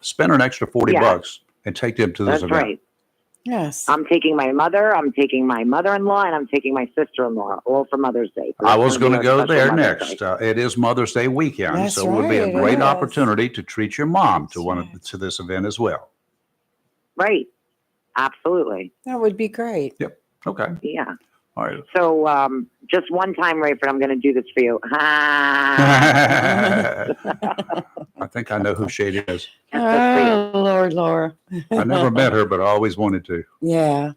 spend an extra $40 and take them to this That's event. Right. Yes. I'm taking my mother, I'm taking my mother-in-law, and I'm taking my sister-in-law, all for Mother's Day. So I was going to go there Mother's next. Day. It is Mother's Day weekend, That's so it would be a right, great it is. opportunity to treat your mom to this event as well. Right. Absolutely. That would be great. Yep. Okay. Yeah. All right. So just one time, Rayford, I'm going to do this for you. I think I know who Shady is. Oh, Lord, Laura. I never met her, but I always wanted to. Yeah.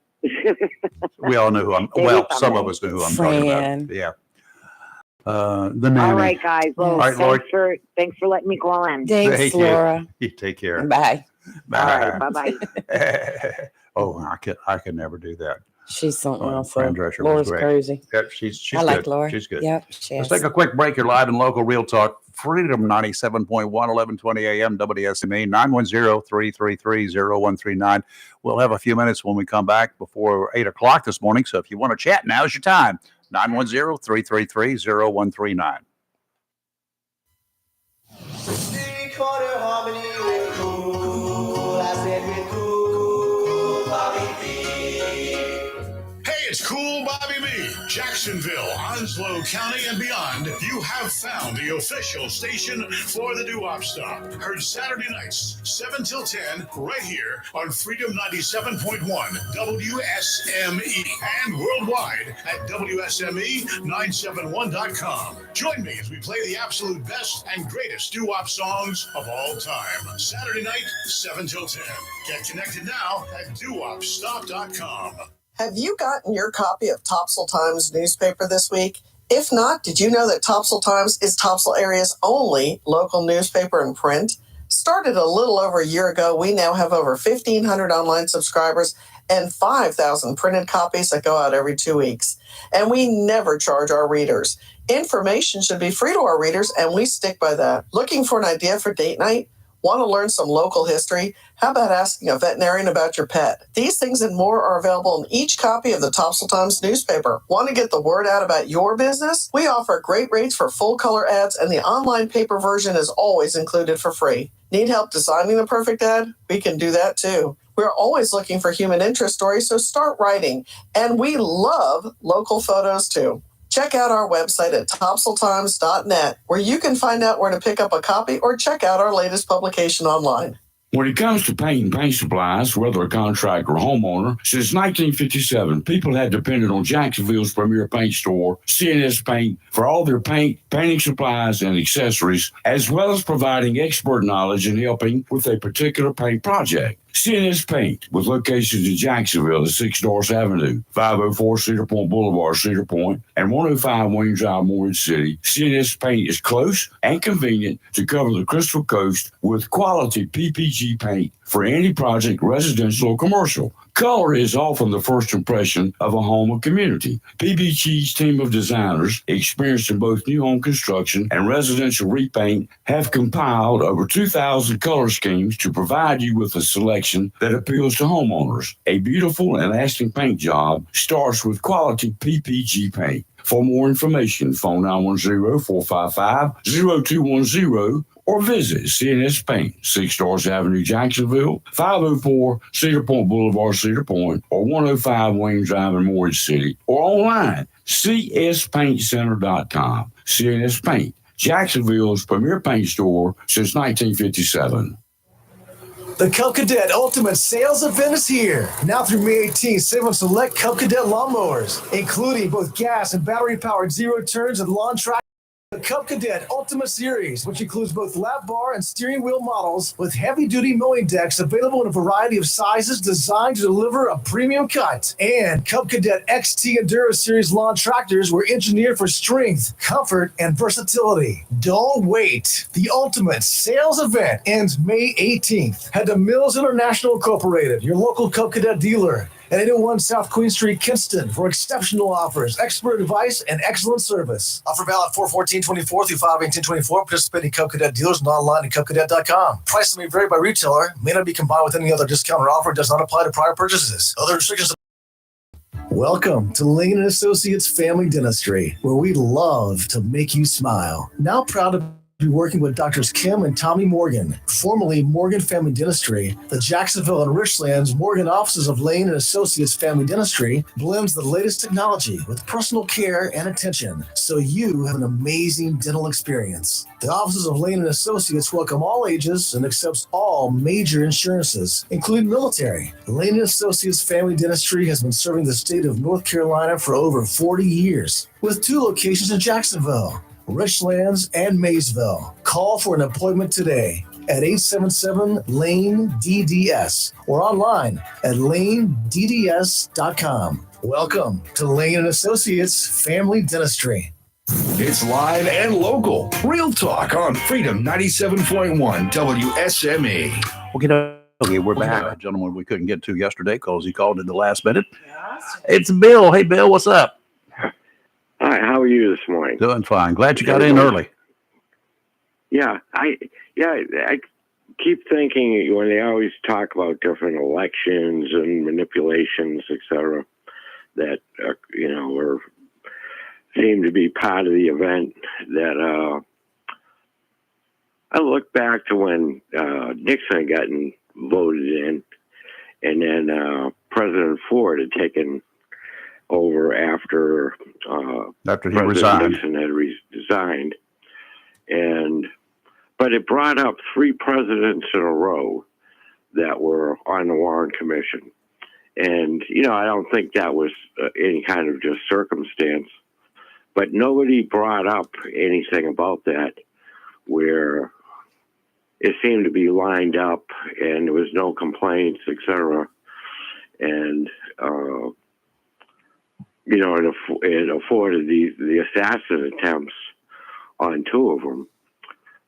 We all know who I'm. Well, some of us know who I'm talking Friend. about. Yeah. The nanny. All right, guys. Well, All right, Lord. thanks for letting me call in. Thanks, Thank you. Laura. You take care. Bye. Bye. All right. Bye-bye. Oh, I could never do that. She's something else. Fran Drescher was Laura's great. crazy. Yep, she's I like good. Laura. She's good. Yep. She Let's is. take a quick break. You're live in local Real Talk. Freedom 97.1, 1120 AM, WSME, 910-333-0139. We'll have a few minutes when we come back before 8 o'clock this morning. So if you want to chat, now's your time. 910-333-0139. It's Cool Bobby B. Jacksonville, Onslow County, and beyond. You have found the official station for the Doo-Wop Stop. Heard Saturday nights, 7 till 10, right here on Freedom 97.1 WSME and worldwide at WSME971.com. Join me as we play the absolute best and greatest doo-wop songs of all time. Saturday night, 7 till 10. Get connected now at doowopstop.com. Have you gotten your copy of Topsail Times newspaper this week? If not, did you know that Topsail Times is Topsail area's only local newspaper in print? Started a little over a year ago, we now have over 1,500 online subscribers and 5,000 printed copies that go out every 2 weeks. And we never charge our readers. Information should be free to our readers, and we stick by that. Looking for an idea for date night? Want to learn some local history? How about asking a veterinarian about your pet? These things and more are available in each copy of the Topsail Times newspaper. Want to get the word out about your business? We offer great rates for full-color ads, and the online paper version is always included for free. Need help designing the perfect ad? We can do that too. We're always looking for human interest stories, so start writing. And we love local photos too. Check out our website at topsailtimes.net, where you can find out where to pick up a copy or check out our latest publication online. When it comes to paint and paint supplies, whether a contractor or homeowner, since 1957, people have depended on Jacksonville's premier paint store, CNS Paint, for all their paint, painting supplies, and accessories, as well as providing expert knowledge and helping with a particular paint project. CNS Paint, with locations in Jacksonville at 6 Doris Avenue, 504 Cedar Point Boulevard, Cedar Point, and 105 Wayne Drive, Morehead City. CNS Paint is close and convenient to cover the Crystal Coast with quality PPG paint for any project, residential or commercial. Color is often the first impression of a home or community. PPG's team of designers, experienced in both new home construction and residential repaint, have compiled over 2,000 color schemes to provide you with a selection that appeals to homeowners. A beautiful and lasting paint job starts with quality PPG paint. For more information, phone 910-455-0210 or visit CNS Paint, 6 Stars Avenue, Jacksonville, 504 Cedar Point Boulevard, Cedar Point, or 105 Wayne Drive in Morris City, or online, cspaintcenter.com. CNS Paint, Jacksonville's premier paint store since 1957. The Cub Cadet Ultimate Sales Event is here. Now through May 18th, save on select Cub Cadet lawnmowers, including both gas and battery-powered zero turns and lawn tractors. The Cub Cadet Ultimate Series, which includes both lap bar and steering wheel models with heavy-duty mowing decks available in a variety of sizes designed to deliver a premium cut. And Cub Cadet XT Enduro Series lawn tractors were engineered for strength, comfort, and versatility. Don't wait. The Ultimate Sales Event ends May 18th. Head to Mills International Incorporated, your local Cub Cadet dealer, at 801 South Queen Street, Kinston, for exceptional offers, expert advice, and excellent service. Offer valid 4/14/24 through 5/18/24. Participating Cub Cadet dealers and online at cubcadet.com. Prices may vary by retailer, may not be combined with any other discount or offer, does not apply to prior purchases. Other restrictions. Welcome to Lane & Associates Family Dentistry, where we love to make you smile. Now proud to be working with Doctors Kim and Tommy Morgan, formerly Morgan Family Dentistry. The Jacksonville and Richlands Morgan offices of Lane & Associates Family Dentistry blends the latest technology with personal care and attention, so you have an amazing dental experience. The offices of Lane & Associates welcome all ages and accepts all major insurances, including military. Lane & Associates Family Dentistry has been serving the state of North Carolina for over 40 years, with 2 locations in Jacksonville, Richlands, and Maysville. Call for an appointment today at 877-LANE-DDS or online at lanedds.com. Welcome to Lane & Associates Family Dentistry. It's live and local. Real talk on Freedom 97.1 WSME. Okay, we're back. A gentleman we couldn't get to yesterday because he called in the last minute. It's Bill. Hey, Bill, what's up? Hi, how are you this morning? Doing fine. Glad you got in early. Yeah, I keep thinking when they always talk about different elections and manipulations, etc., that are seem to be part of the event. That I look back to when Nixon got voted in, and then President Ford had taken over after he resigned. Nixon had resigned, but it brought up 3 presidents in a row that were on the Warren Commission, and I don't think that was any kind of just circumstance, but nobody brought up anything about that where it seemed to be lined up and there was no complaints, etc. And it afforded the assassin attempts on 2 of them.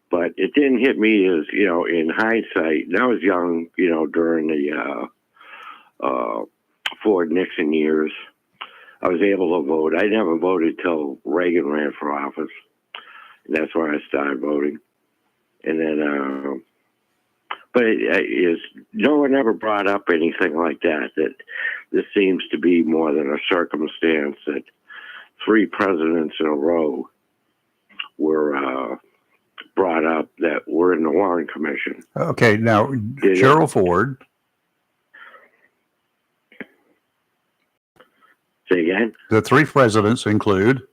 But it didn't hit me as, in hindsight, and I was young, during the Ford-Nixon years. I was able to vote. I never voted till Reagan ran for office. And that's where I started voting. And then, but no one ever brought up anything like that this seems to be more than a circumstance that 3 presidents in a row were brought up that were in the Warren Commission. Okay, now, Gerald Ford. Say again? The 3 presidents include?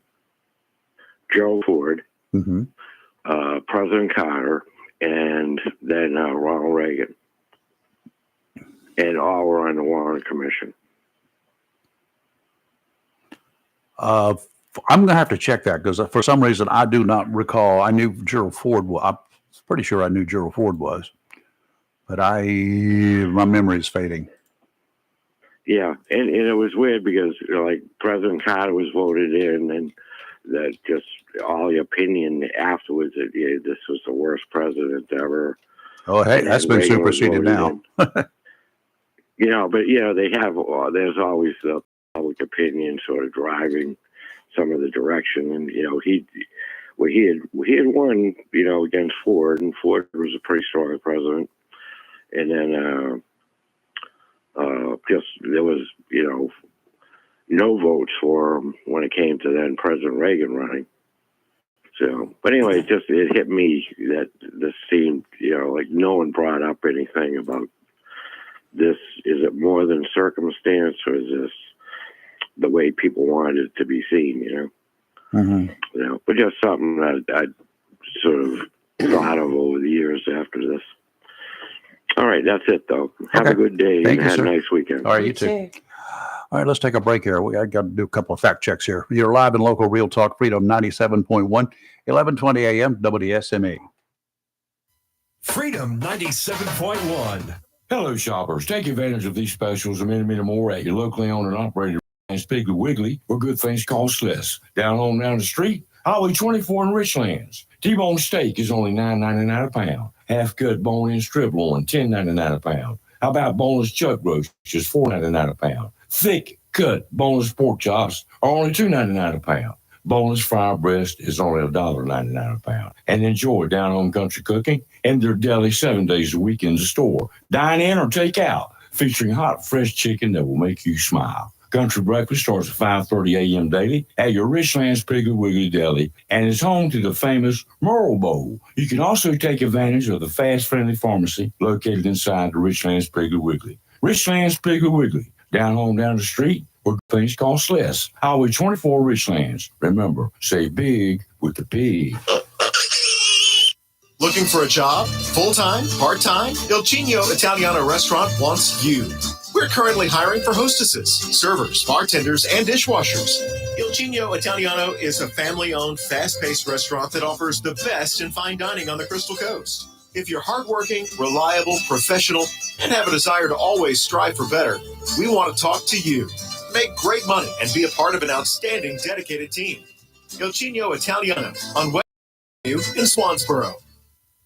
Gerald Ford, Mm-hmm. President Carter, and then Ronald Reagan. And all were on the Warren Commission. I'm going to have to check that because for some reason I do not recall. I knew Gerald Ford. I'm pretty sure I knew Gerald Ford was, but my memory is fading. Yeah, and it was weird because President Carter was voted in, and that just all the opinion afterwards that this was the worst president ever. Oh, hey, that's been superseded now. but they have. There's always the public opinion sort of driving some of the direction, and he had won, against Ford, and Ford was a pretty strong president, and then just there was no votes for him when it came to then President Reagan running. So, but anyway, it hit me that this seemed, like no one brought up anything about this. Is it more than circumstance, or is this the way people wanted it to be seen? But just something that I sort of thought of over the years after this. All right, that's it though. Have a good day and have a nice weekend. All right, you too. All right, let's take a break here. I got to do a couple of fact checks here. You're live and local, Real Talk Freedom 97.1, 1120 AM, WSME. Freedom 97.1. Hello, shoppers. Take advantage of these specials and many more at your locally owned and operated Piggly Wiggly, where good things cost less. Down home, down the street, Highway 24 in Richlands. T-bone steak is only $9.99 a pound. Half-cut bone-in strip loin, $10.99 a pound. How about boneless chuck roast, just $4.99 a pound. Thick-cut boneless pork chops are only $2.99 a pound. Boneless fried breast is only $1.99 a pound. And enjoy down-home country cooking and their deli 7 days a week in the store. Dine in or take out, featuring hot, fresh chicken that will make you smile. Country breakfast starts at 5:30 a.m. daily at your Richlands Piggly Wiggly Deli and is home to the famous Merle Bowl. You can also take advantage of the fast-friendly pharmacy located inside the Richlands Piggly Wiggly. Richlands Piggly Wiggly, down home, down the street, where things cost less. Highway 24 Richlands. Remember, save big with the pig. Looking for a job? Full-time? Part-time? Il Cigno Italiano Restaurant wants you. We're currently hiring for hostesses, servers, bartenders, and dishwashers. Il Cigno Italiano is a family-owned, fast-paced restaurant that offers the best in fine dining on the Crystal Coast. If you're hardworking, reliable, professional, and have a desire to always strive for better, we want to talk to you. Make great money and be a part of an outstanding, dedicated team. Il Cigno Italiano on West Avenue in Swansboro.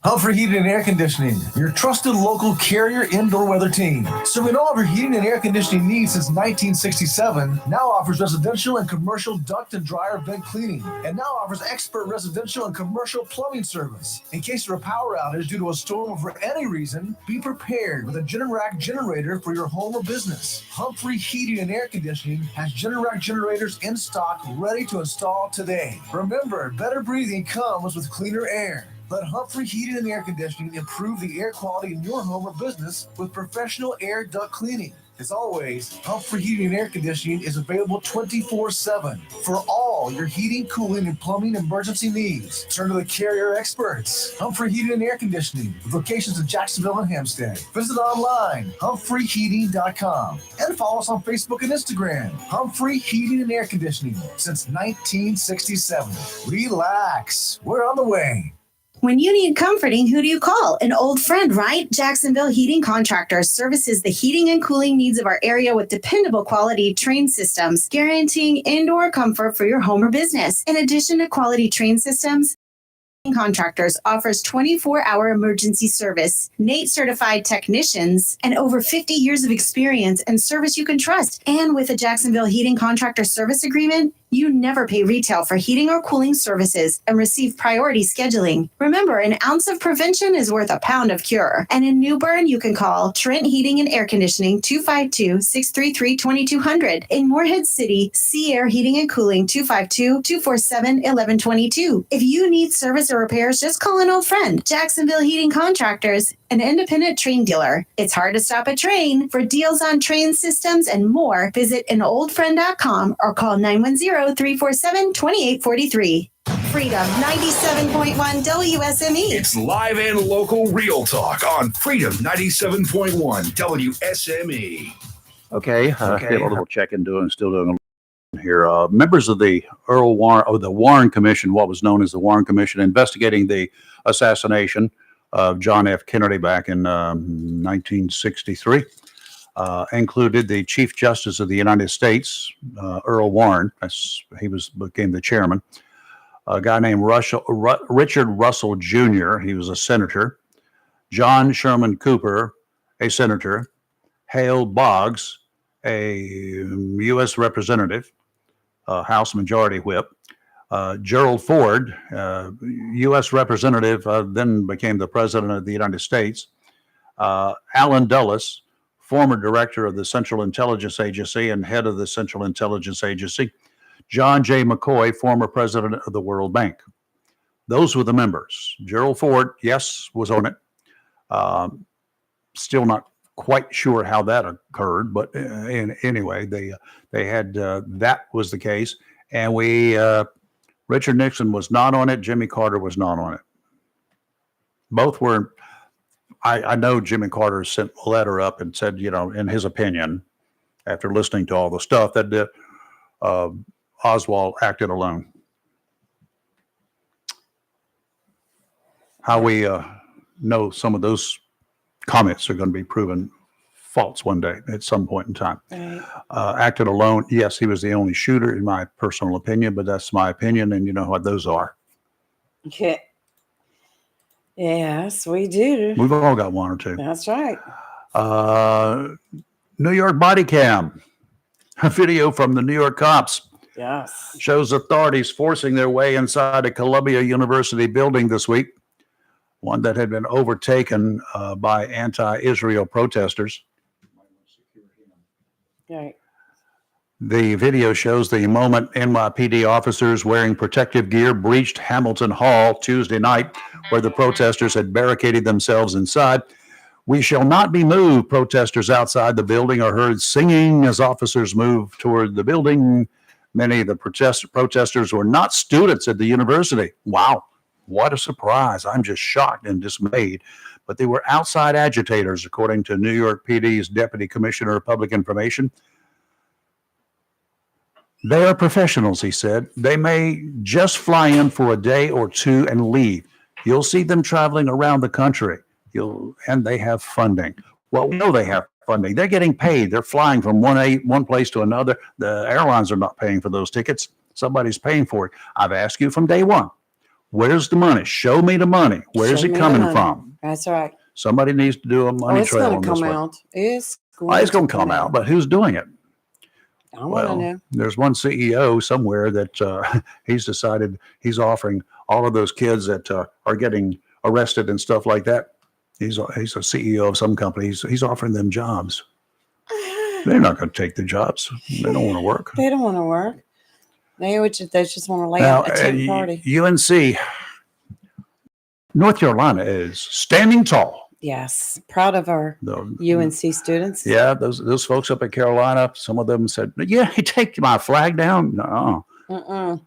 Humphrey Heating and Air Conditioning, your trusted local Carrier indoor weather team. Serving all of your heating and air conditioning needs since 1967, now offers residential and commercial duct and dryer vent cleaning, and now offers expert residential and commercial plumbing service. In case of a power outage due to a storm or for any reason, be prepared with a Generac generator for your home or business. Humphrey Heating and Air Conditioning has Generac generators in stock ready to install today. Remember, better breathing comes with cleaner air. Let Humphrey Heating and Air Conditioning improve the air quality in your home or business with professional air duct cleaning. As always, Humphrey Heating and Air Conditioning is available 24/7 for all your heating, cooling, and plumbing emergency needs. Turn to the Carrier experts. Humphrey Heating and Air Conditioning, with locations in Jacksonville and Hampstead. Visit online, humphreyheating.com, and follow us on Facebook and Instagram. Humphrey Heating and Air Conditioning since 1967. Relax, we're on the way. When you need comforting, who do you call? An old friend, right? Jacksonville Heating Contractors services the heating and cooling needs of our area with dependable quality train systems, guaranteeing indoor comfort for your home or business. In addition to quality train systems, Contractors offers 24-hour emergency service, NATE certified technicians, and over 50 years of experience and service you can trust. And with a Jacksonville Heating Contractor Service Agreement, you never pay retail for heating or cooling services and receive priority scheduling. Remember, an ounce of prevention is worth a pound of cure. And in New Bern, you can call Trent Heating and Air Conditioning 252-633-2200. In Morehead City, Sea Air Heating and Cooling 252-247-1122. If you need service or repairs, just call an old friend. Jacksonville Heating Contractors, an independent train dealer. It's hard to stop a train. For deals on train systems and more, visit anoldfriend.com or call 910-347-2843. Freedom 97.1 WSME. It's live and local real talk on Freedom 97.1 WSME. Okay, did a little checking, still doing a little here. Members of the the Warren Commission, what was known as the Warren Commission, investigating the assassination of John F. Kennedy back in 1963, included the Chief Justice of the United States, Earl Warren. He became the chairman. A guy named Richard Russell Jr., he was a senator. John Sherman Cooper, a senator. Hale Boggs, a U.S. representative, House Majority Whip. Gerald Ford, U.S. representative, then became the President of the United States. Alan Dulles, former director of the Central Intelligence Agency and head of the Central Intelligence Agency. John J. McCoy, former president of the World Bank. Those were the members. Gerald Ford, yes, was on it. Still not quite sure how that occurred, but anyway, they had that was the case. And Richard Nixon was not on it. Jimmy Carter was not on it. Both were. I know Jimmy Carter sent a letter up and said, in his opinion, after listening to all the stuff, that Oswald acted alone. How we know some of those comments are going to be proven false one day at some point in time. Right. Acted alone. Yes, he was the only shooter, in my personal opinion, but that's my opinion, and you know what those are. Okay. Yes, we do. We've all got one or two. That's right. New York body cam. A video from the New York cops Yes. shows authorities forcing their way inside a Columbia University building this week, one that had been overtaken by anti-Israel protesters. Right. The video shows the moment NYPD officers wearing protective gear breached Hamilton Hall Tuesday night, where the protesters had barricaded themselves inside. "We shall not be moved," protesters outside the building are heard singing as officers move toward the building. Many of the protesters were not students at the university. Wow, what a surprise. I'm just shocked and dismayed. But they were outside agitators, according to New York PD's Deputy Commissioner of Public Information. "They are professionals," he said. "They may just fly in for a day or two and leave. You'll see them traveling around the country. And they have funding." Well, we know they have funding. They're getting paid. They're flying from one place to another. The airlines are not paying for those tickets. Somebody's paying for it. I've asked you from day one, where's the money? Show me the money. Where's Show it me the coming money. from? That's right. Somebody needs to do a money It's trail going on to this come one. out. It's It's going to come out, but who's doing it? I want to know. There's one CEO somewhere that he's decided he's offering all of those kids that are getting arrested and stuff like that. He's a CEO of some company. He's offering them jobs. They're not going to take the jobs. They don't want to work. They don't want to work. They just want to lay Now, out a tent party. UNC, North Carolina is standing tall. Yes. Proud of our UNC students. Yeah, those folks up in Carolina, some of them said, "Yeah, you take my flag down." No,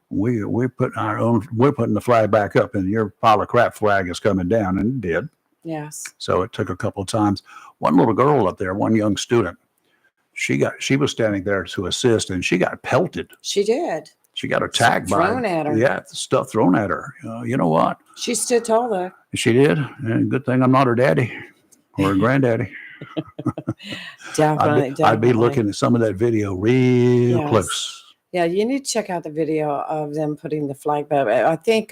we're putting the flag back up, and your pile of crap flag is coming down, and it did. Yes. So it took a couple of times. One little girl up there, one young student, she was standing there to assist, and she got pelted. She did. She got attacked by thrown at her. Yeah, stuff thrown at her. You know what? She stood tall though. She did. And good thing I'm not her daddy or her granddaddy. Definitely. I'd be looking at some of that video real Yes. close. Yeah, you need to check out the video of them putting the flag back. I think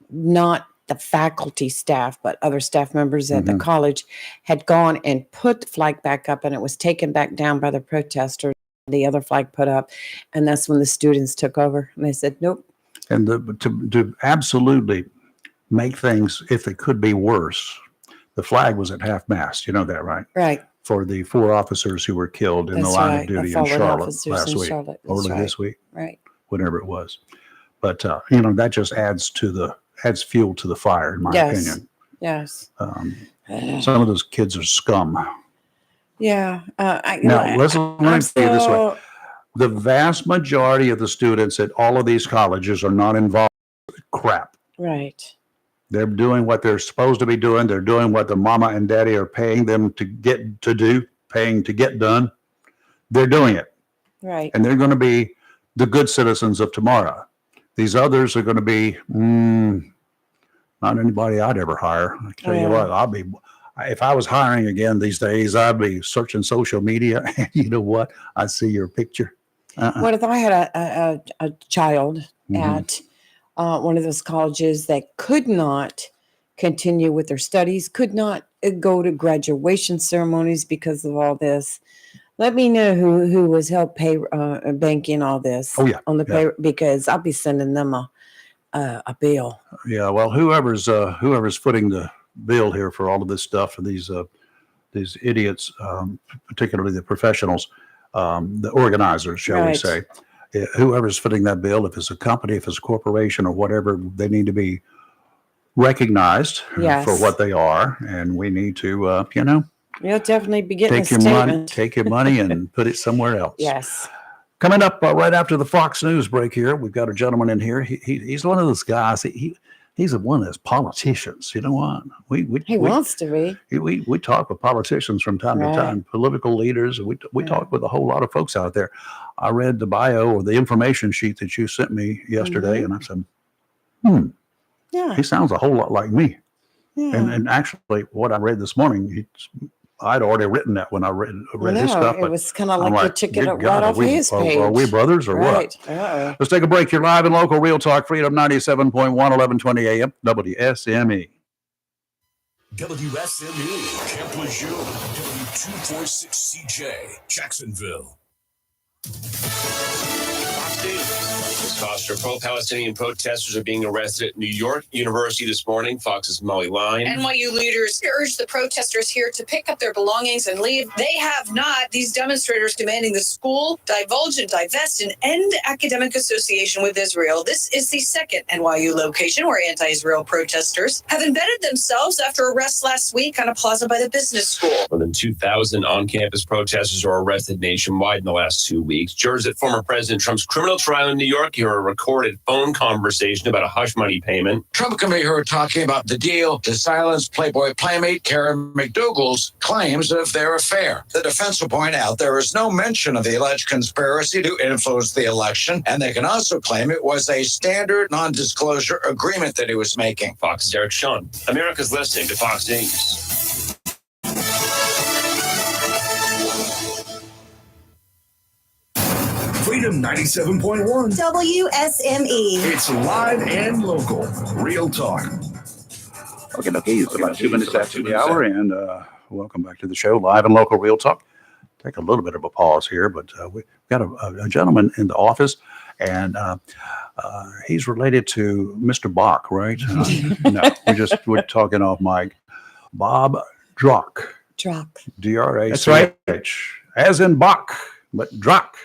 not the faculty staff, but other staff members at the college had gone and put the flag back up, and it was taken back down by the protesters. The other flag put up, and that's when the students took over, and they said, "Nope." And to absolutely make things, if it could be worse, the flag was at half mast. You know that, right? Right. For the 4 officers who were killed in the That's line right. of The duty in fallen Charlotte officers last in week, Charlotte. That's early right. this week, Right. whatever it was. But that just adds fuel to the fire, in my Yes. opinion. Yes. Some of those kids are scum. Yeah. Now, let me say it this way. The vast majority of the students at all of these colleges are not involved with crap. Right. They're doing what they're supposed to be doing. They're doing what the mama and daddy are paying them to get done. They're doing it. Right. And they're going to be the good citizens of tomorrow. These others are going to be not anybody I'd ever hire. I tell you what, if I was hiring again these days, I'd be searching social media. And you know what? I see your picture. What if I had a child at one of those colleges that could not continue with their studies, could not go to graduation ceremonies because of all this. Let me know who was help pay banking all this. Oh, yeah. On the pay, because I'll be sending them a bill. Yeah, well, whoever's footing the bill here for all of this stuff for these idiots, particularly the professionals, the organizers, shall we Right. say, whoever's footing that bill, if it's a company, if it's a corporation or whatever, they need to be recognized Yes. for what they are, and we need to, You'll definitely be getting take a your statement. money, take your money, and put it somewhere else. Yes. Coming up right after the Fox News break here, we've got a gentleman in here. He's one of those guys. He's one of those politicians. You know what? He wants to be. We talk with politicians from time Right. to time, political leaders. We talk with a whole lot of folks out there. I read the bio or the information sheet that you sent me yesterday, and I said, Yeah. he sounds a whole lot like me. Yeah. And actually, what I read this morning, I'd already written that when I read his No, stuff. it but was kind of I'm like you took it good right God, off his page. Are we brothers or Right. what? Uh-oh. Let's take a break. You're live and local, Real Talk, Freedom 97.1, 1120 AM, WSME. WSME, Camp Lejeune, W246CJ, Jacksonville. Fox News. Ms. Foster, pro-Palestinian protesters are being arrested at New York University this morning. Fox's Molly Line. NYU leaders urge the protesters here to pick up their belongings and leave. They have not. These demonstrators demanding the school divulge and divest and end academic association with Israel. This is the second NYU location where anti-Israel protesters have embedded themselves after arrests last week on a plaza by the business school. More than 2,000 on-campus protesters are arrested nationwide in the last 2 weeks. Jurors at former President Trump's criminal trial in New York hear a recorded phone conversation about a hush money payment. Trump can be heard talking about the deal to silence Playboy playmate Karen McDougal's claims of their affair. The defense will point out there is no mention of the alleged conspiracy to influence the election, and they can also claim it was a standard non-disclosure agreement that he was making. Fox's Eric Sean. America's listening to Fox News. Freedom 97.1. WSME. It's live and local. Real talk. Okay, it's about 2 minutes after the hour, and welcome back to the show, live and local, Real Talk. Take a little bit of a pause here, but we've got a gentleman in the office, and he's related to Mr. Bach, right? No, we're talking off mic. Bob Drock. Drock. D-R-A-C-H. That's right. As in Bach, but Drock.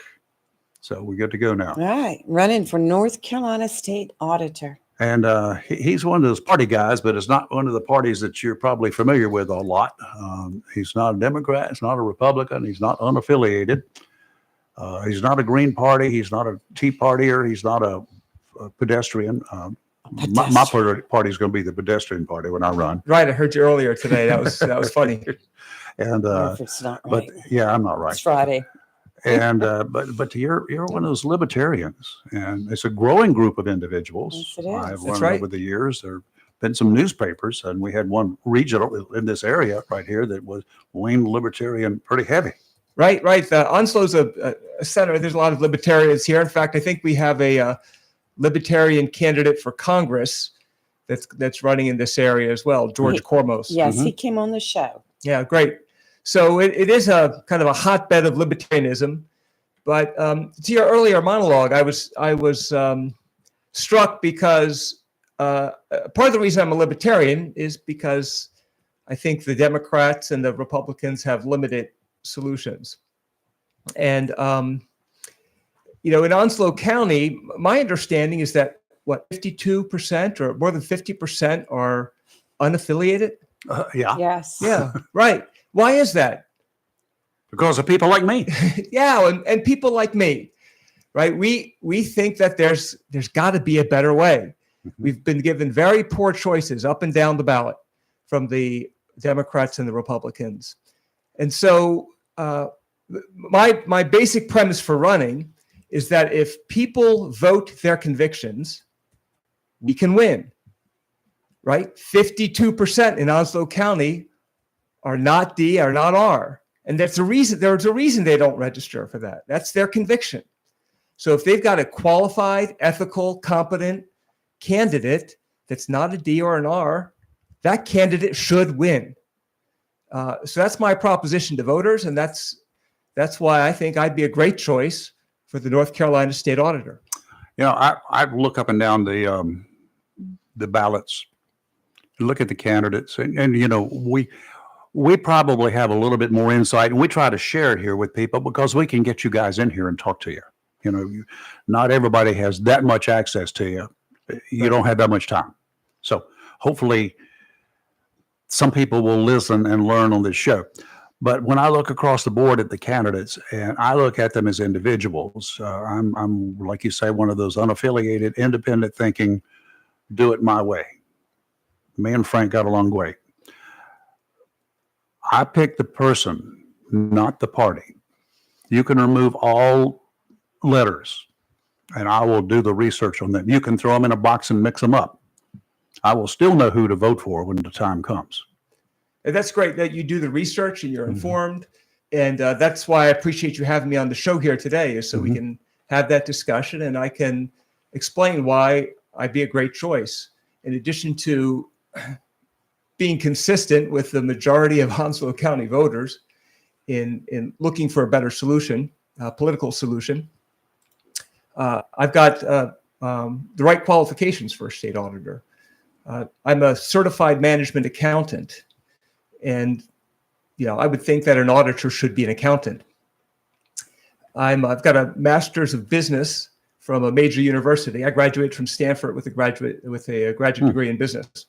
So we're good to go now. All right. Running for North Carolina State Auditor. And he's one of those party guys, but it's not one of the parties that you're probably familiar with a lot. He's not a Democrat. He's not a Republican. He's not unaffiliated. He's not a Green Party. He's not a Tea Partier. He's not a pedestrian. My party is going to be the pedestrian party when I run. Right, I heard you earlier today. That was funny. And If it's not but right. yeah, I'm not right. It's Friday. And but you're one of those libertarians, and it's a growing group of individuals. Yes, it is. I've That's learned right. over the years there have been some newspapers, and we had one regional in this area right here that was leaned libertarian pretty heavy. Right. Onslow's a center. There's a lot of libertarians here. In fact, I think we have a libertarian candidate for Congress that's running in this area as well, George Kormos. Yes, he came on the show. Yeah, great. So it is a kind of a hotbed of libertarianism. But to your earlier monologue, I was struck because part of the reason I'm a libertarian is because I think the Democrats and the Republicans have limited solutions. And in Onslow County, my understanding is that 52% or more than 50% are unaffiliated. Yeah. Yes. Yeah, right. Why is that? Because of people like me. Yeah, and people like me, right? We think that there's got to be a better way. We've been given very poor choices up and down the ballot from the Democrats and the Republicans, and so my basic premise for running is that if people vote their convictions, we can win. Right? 52% in Onslow County are not D, are not R. And that's a reason. There's a reason they don't register for that. That's their conviction. So if they've got a qualified, ethical, competent candidate that's not a D or an R, that candidate should win. So that's my proposition to voters, and that's why I think I'd be a great choice for the North Carolina State Auditor. You know, I look up and down the ballots, look at the candidates, and you know, we probably have a little bit more insight, and we try to share it here with people because we can get you guys in here and talk to you. You know, not everybody has that much access to you. You don't have that much time. So hopefully some people will listen and learn on this show. But when I look across the board at the candidates and I look at them as individuals, I'm like you say, one of those unaffiliated, independent thinking, do it my way. Me and Frank got along great. I pick the person, not the party. You can remove all letters and I will do the research on them. You can throw them in a box and mix them up. I will still know who to vote for when the time comes. And that's great that you do the research and you're informed. And that's why I appreciate you having me on the show here today, is so we can have that discussion and I can explain why I'd be a great choice. In addition to being consistent with the majority of Onslow County voters in looking for a better solution, political solution, I've got the right qualifications for a state auditor. I'm a certified management accountant, and you know, I would think that an auditor should be an accountant. I've got a master's of business from a major university. I graduated from Stanford with a graduate degree in business.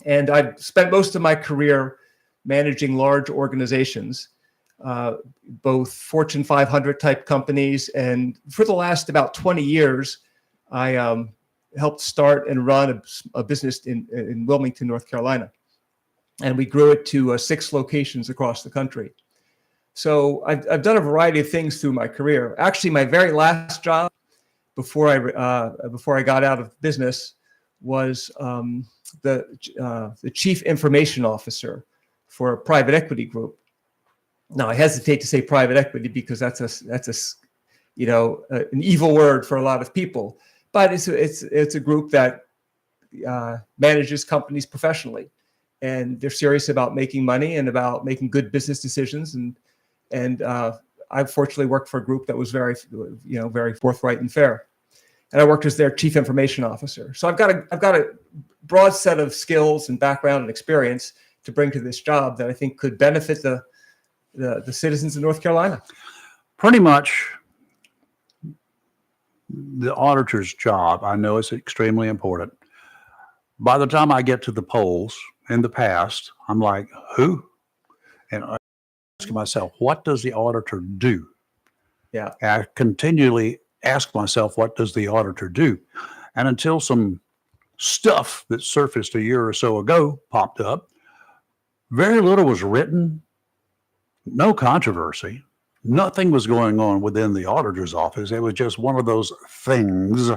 And I've spent most of my career managing large organizations, both Fortune 500 type companies. And for the last about 20 years, I helped start and run a business in Wilmington, North Carolina. And we grew it to 6 locations across the country. So I've done a variety of things through my career. Actually, my very last job before I got out of business was the chief information officer for a private equity group. Now, I hesitate to say private equity because that's an evil word for a lot of people. But it's a group that manages companies professionally, and they're serious about making money and about making good business decisions. And I fortunately worked for a group that was very forthright and fair. And I worked as their chief information officer. So I've got a broad set of skills and background and experience to bring to this job that I think could benefit the citizens of North Carolina. Pretty much the auditor's job, I know is extremely important. By the time I get to the polls in the past, I'm like, who? And I ask myself, what does the auditor do? Yeah. And I continually ask myself, what does the auditor do? And until some stuff that surfaced a year or so ago popped up, very little was written, no controversy. Nothing was going on within the auditor's office. It was just one of those things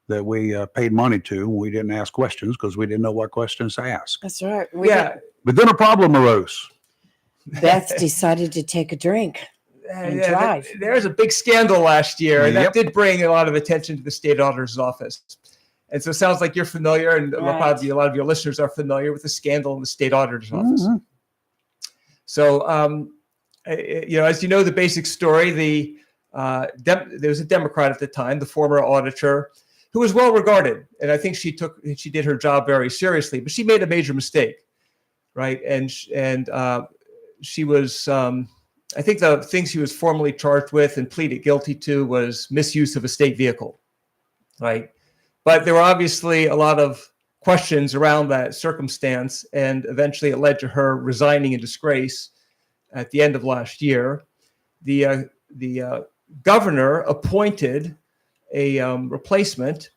that we paid money to. We didn't ask questions because we didn't know what questions to ask. That's right. But then a problem arose. Beth decided to take a drink and drive. There's a big scandal last year, and that did bring a lot of attention to the state auditor's office. And so it sounds like you're familiar, and probably a lot of your listeners are familiar with the scandal in the state auditor's office. So, as you know, the basic story, there was a Democrat at the time, the former auditor, who was well regarded, and I think she did her job very seriously, but she made a major mistake, right? And she was, I think the things she was formally charged with and pleaded guilty to was misuse of a state vehicle, right? But there were obviously a lot of questions around that circumstance, and eventually it led to her resigning in disgrace at the end of last year. The governor appointed a replacement,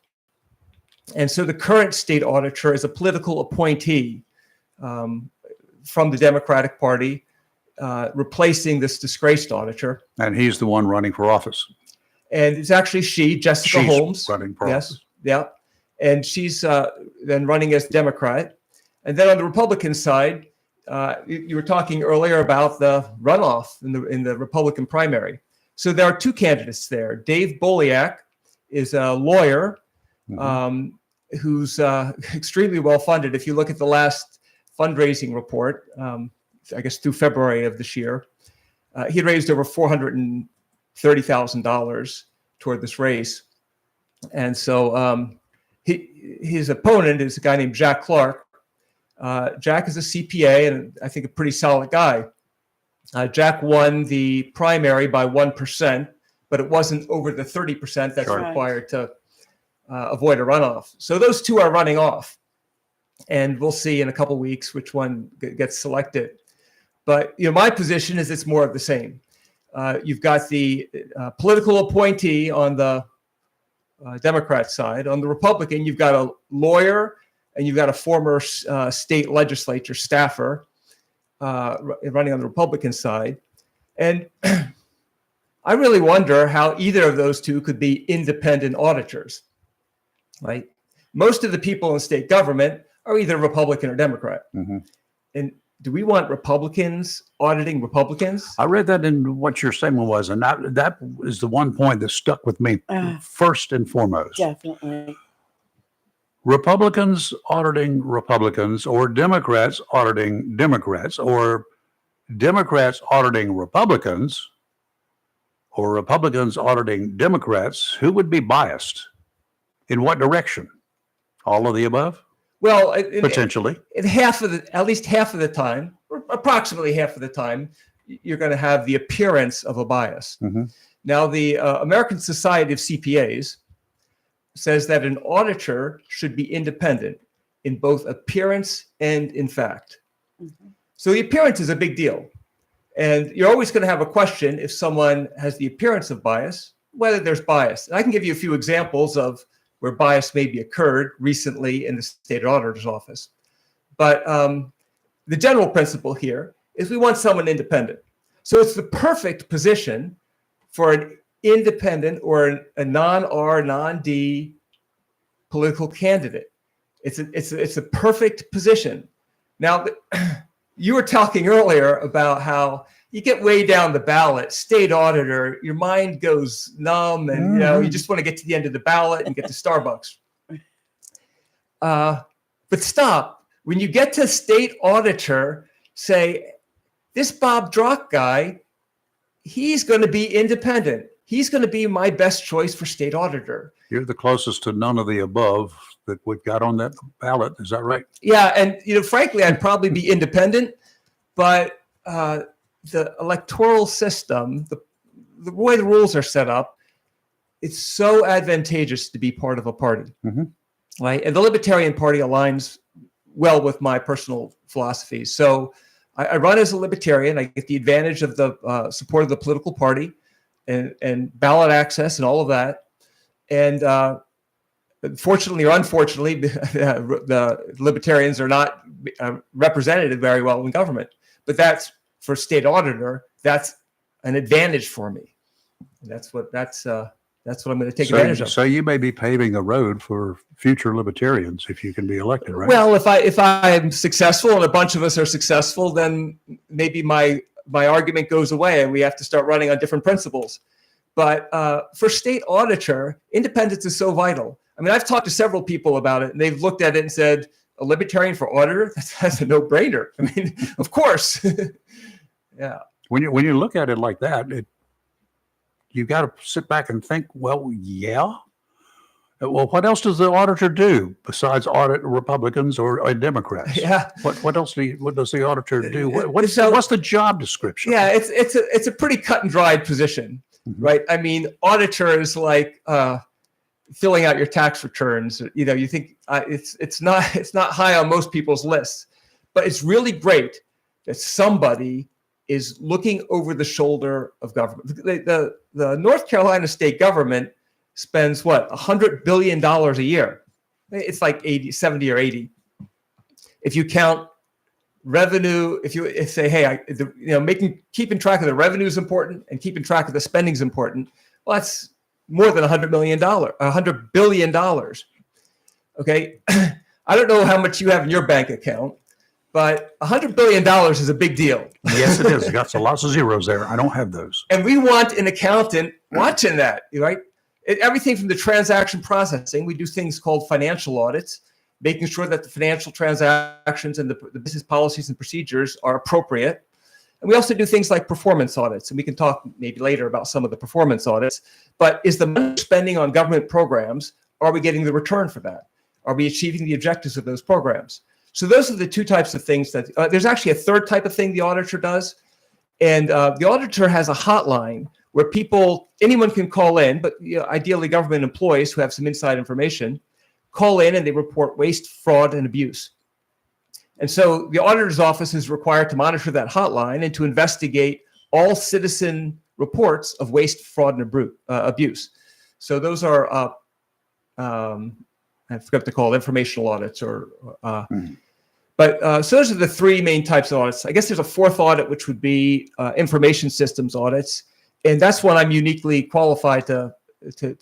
and so the current state auditor is a political appointee from the Democratic Party, replacing this disgraced auditor. And he's the one running for office. And it's actually Jessica Holmes. Running for office. Yeah. And she's then running as Democrat. And then on the Republican side, you were talking earlier about the runoff in the Republican primary. So there are 2 candidates there. Dave Boliak is a lawyer who's extremely well funded. If you look at the last fundraising report I guess through February of this year. He had raised over $430,000 toward this race. And so his opponent is a guy named Jack Clark. Jack is a CPA and I think a pretty solid guy. Jack won the primary by 1%, but it wasn't over the 30% that's required to avoid a runoff. So those two are running off. And we'll see in a couple weeks which one gets selected. But my position is it's more of the same. You've got the political appointee on the Democrat side. On the Republican, you've got a lawyer and you've got a former state legislature staffer running on the Republican side. And I really wonder how either of those two could be independent auditors, right? Most of the people in state government are either Republican or Democrat. Mm-hmm. And do we want Republicans auditing Republicans? I read that in what your statement was, and that is the one point that stuck with me first and foremost. Definitely. Republicans auditing Republicans, or Democrats auditing Democrats, or Democrats auditing Republicans, or Republicans auditing Democrats, who would be biased? In what direction? All of the above? Well, potentially. At least half of the time, or approximately half of the time, you're going to have the appearance of a bias. Mm-hmm. Now, the American Society of CPAs says that an auditor should be independent in both appearance and in fact. Mm-hmm. So the appearance is a big deal. And you're always going to have a question if someone has the appearance of bias, whether there's bias. And I can give you a few examples of where bias maybe occurred recently in the state auditor's office. But the general principle here is we want someone independent. So it's the perfect position for an independent or a non-R, non-D political candidate. It's a perfect position. Now, you were talking earlier about how you get way down the ballot, state auditor, your mind goes numb and you just want to get to the end of the ballot and get to Starbucks. But stop. When you get to state auditor, say, this Bob Drock guy, he's going to be independent. He's going to be my best choice for state auditor. You're the closest to none of the above that we've got on that ballot. Is that right? Yeah. And, frankly, I'd probably be independent, but the electoral system, the way the rules are set up, it's so advantageous to be part of a party, right? And the Libertarian Party aligns well with my personal philosophy. So I run as a Libertarian. I get the advantage of the support of the political party and ballot access and all of that. And fortunately or unfortunately, the Libertarians are not represented very well in government. But that's, for state auditor, that's an advantage for me. And that's what I'm going to take advantage of. So you may be paving a road for future Libertarians if you can be elected, right? Well, if I am successful and a bunch of us are successful, then maybe my argument goes away and we have to start running on different principles. But for state auditor, independence is so vital. I mean, I've talked to several people about it, and they've looked at it and said, a Libertarian for auditor? That's a no-brainer. I mean, of course. Yeah. When you look at it like that, you got to sit back and think, well, yeah. Well, what else does the auditor do besides audit Republicans or Democrats? Yeah. What else does the auditor do? What's the job description? Yeah, it's a pretty cut and dried position, right? I mean, auditor is like filling out your tax returns. You think it's not high on most people's lists, but it's really great that somebody is looking over the shoulder of government. The North Carolina state government spends $100 billion a year. It's like 70 or 80. If you count revenue, if you say, hey, keeping track of the revenue is important and keeping track of the spending is important. Well, that's more than $100 billion. Okay. I don't know how much you have in your bank account, but $100 billion is a big deal. Yes, it is. Got lots of zeros there. I don't have those. And we want an accountant watching that, right? Everything from the transaction processing, we do things called financial audits. making sure that the financial transactions and the business policies and procedures are appropriate. And we also do things like performance audits, and we can talk maybe later about some of the performance audits. But is the money spending on government programs, are we getting the return for that? Are we achieving the objectives of those programs? So those are the two types of things that there's actually a third type of thing the auditor does. And the auditor has a hotline where anyone can call in, but ideally government employees who have some inside information, call in and they report waste, fraud, and abuse. And so the auditor's office is required to monitor that hotline and to investigate all citizen reports of waste, fraud, and abuse. So those are, I forgot to call it informational audits But so those are the three main types of audits. I guess there's a fourth audit, which would be information systems audits. And that's one I'm uniquely qualified to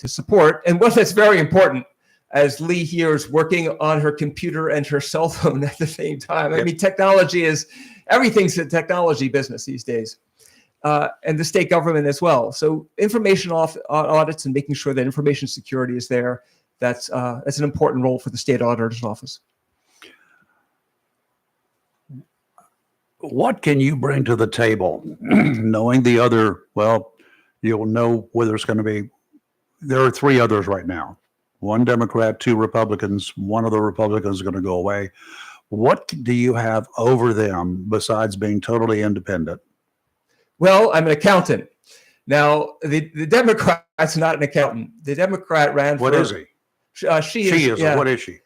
support. And one that's very important, as Lee here is working on her computer and her cell phone at the same time. I mean, everything's a technology business these days. And the state government as well. So information audits and making sure that information security is there, that's an important role for the state auditor's office. What can you bring to the table, knowing the other? Well, you'll know whether it's going to be. There are three others right now. One Democrat, two Republicans. One of the Republicans is going to go away. What do you have over them besides being totally independent? Well, I'm an accountant. Now, the Democrat's not an accountant. The Democrat ran for... What is he? She is. Yeah. What is she?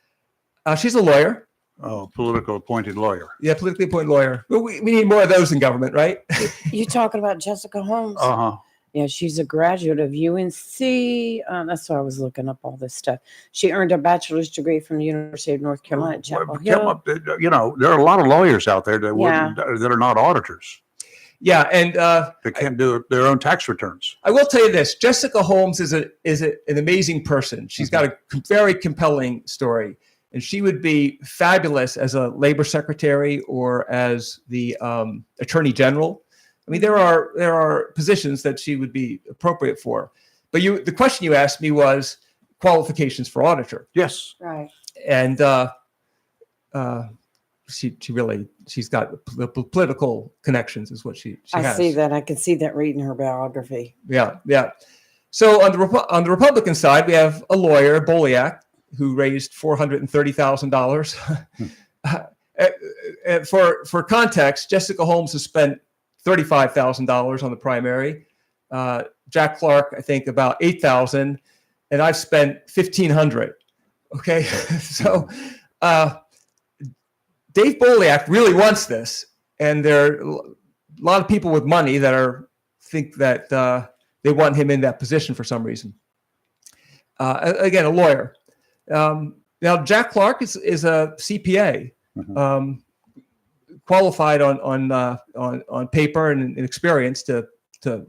She's a lawyer. Oh, political appointed lawyer. Yeah, politically appointed lawyer. Well, we need more of those in government, right? You talking about Jessica Holmes? Uh-huh. Yeah, she's a graduate of UNC. That's why I was looking up all this stuff. She earned a bachelor's degree from the University of North Carolina at Chapel Hill. You know, there are a lot of lawyers out there that that are not auditors. Yeah, and they can't do their own tax returns. I will tell you this: Jessica Holmes is an amazing person. She's got a very compelling story, and she would be fabulous as a labor secretary or as the attorney general. I mean, there are positions that she would be appropriate for. But the question you asked me was qualifications for auditor. Yes. Right. And she's got political connections is what she has. I see that. I can see that reading her biography. Yeah. So on the Republican side, we have a lawyer, Boliak, who raised $430,000. For context, Jessica Holmes has spent $35,000 on the primary. Jack Clark, I think, about $8,000, and I've spent $1,500. Okay, so Dave Boliak really wants this, and there are a lot of people with money that think that they want him in that position for some reason. Again, a lawyer. Now, Jack Clark is a CPA. Qualified on paper and experience to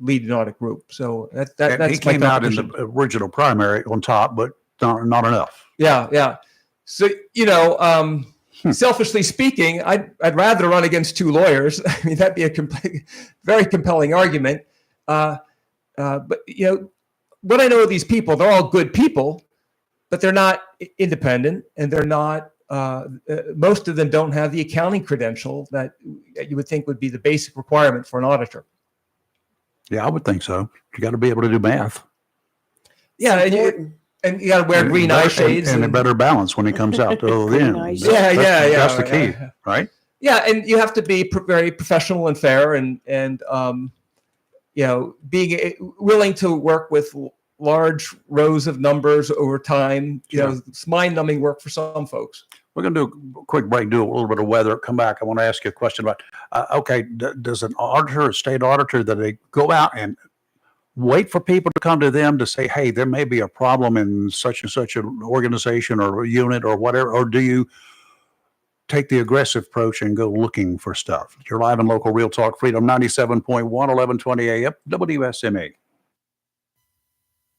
lead an audit group. So that's he came out in the original primary on top, but not enough. Yeah. So selfishly speaking, I'd rather run against two lawyers. I mean, that'd be a very compelling argument. But what I know of these people, they're all good people, but they're not independent, and they're not. Most of them don't have the accounting credential that you would think would be the basic requirement for an auditor. Yeah, I would think so. You got to be able to do math. Yeah, and you got to wear green eye shades and a better balance when it comes out to the end. Yeah. That's the key, right? Yeah, and you have to be very professional and fair, and being willing to work with large rows of numbers over time. It's mind-numbing work for some folks. We're going to do a quick break, do a little bit of weather, come back. I want to ask you a question about, does an auditor, a state auditor, that they go out and wait for people to come to them to say, hey, there may be a problem in such and such an organization or a unit or whatever, or do you take the aggressive approach and go looking for stuff? You're live and local, Real Talk Freedom 97.1, 1120 AM, WSMA.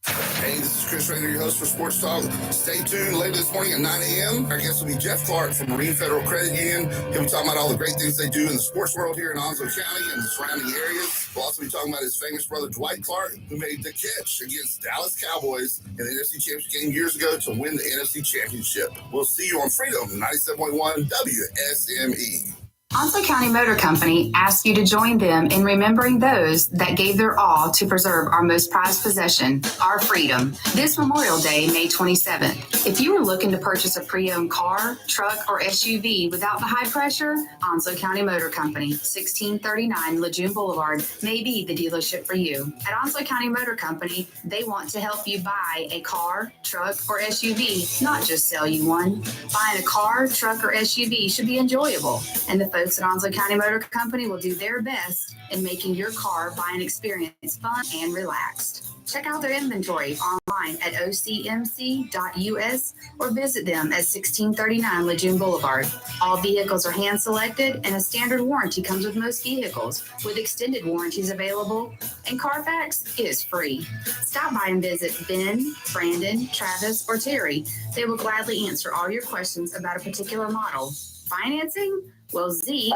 Hey, this is Chris Trainer, your host for Sports Talk. Stay tuned later this morning at 9 a.m. Our guest will be Jeff Clark from Marine Federal Credit Union. He'll be talking about all the great things they do in the sports world here in Onslow County and the surrounding areas. We'll also be talking about his famous brother, Dwight Clark, who made the catch against Dallas Cowboys in the NFC Championship game years ago to win the NFC Championship. We'll see you on Freedom 97.1 WSME. Onslow County Motor Company asks you to join them in remembering those that gave their all to preserve our most prized possession, our freedom, this Memorial Day, May 27th. If you are looking to purchase a pre-owned car, truck, or SUV without the high pressure, Onslow County Motor Company, 1639 Lejeune Boulevard, may be the dealership for you. At Onslow County Motor Company, they want to help you buy a car, truck, or SUV, not just sell you one. Buying a car, truck, or SUV should be enjoyable, and the folks at Onslow County Motor Company will do their best in making your car buying experience fun and relaxed. Check out their inventory online at ocmc.us or visit them at 1639 Lejeune Boulevard. All vehicles are hand selected and a standard warranty comes with most vehicles, with extended warranties available, and Carfax is free. Stop by and visit Ben, Brandon, Travis, or Terry. They will gladly answer all your questions about a particular model. Financing? Well, Zeke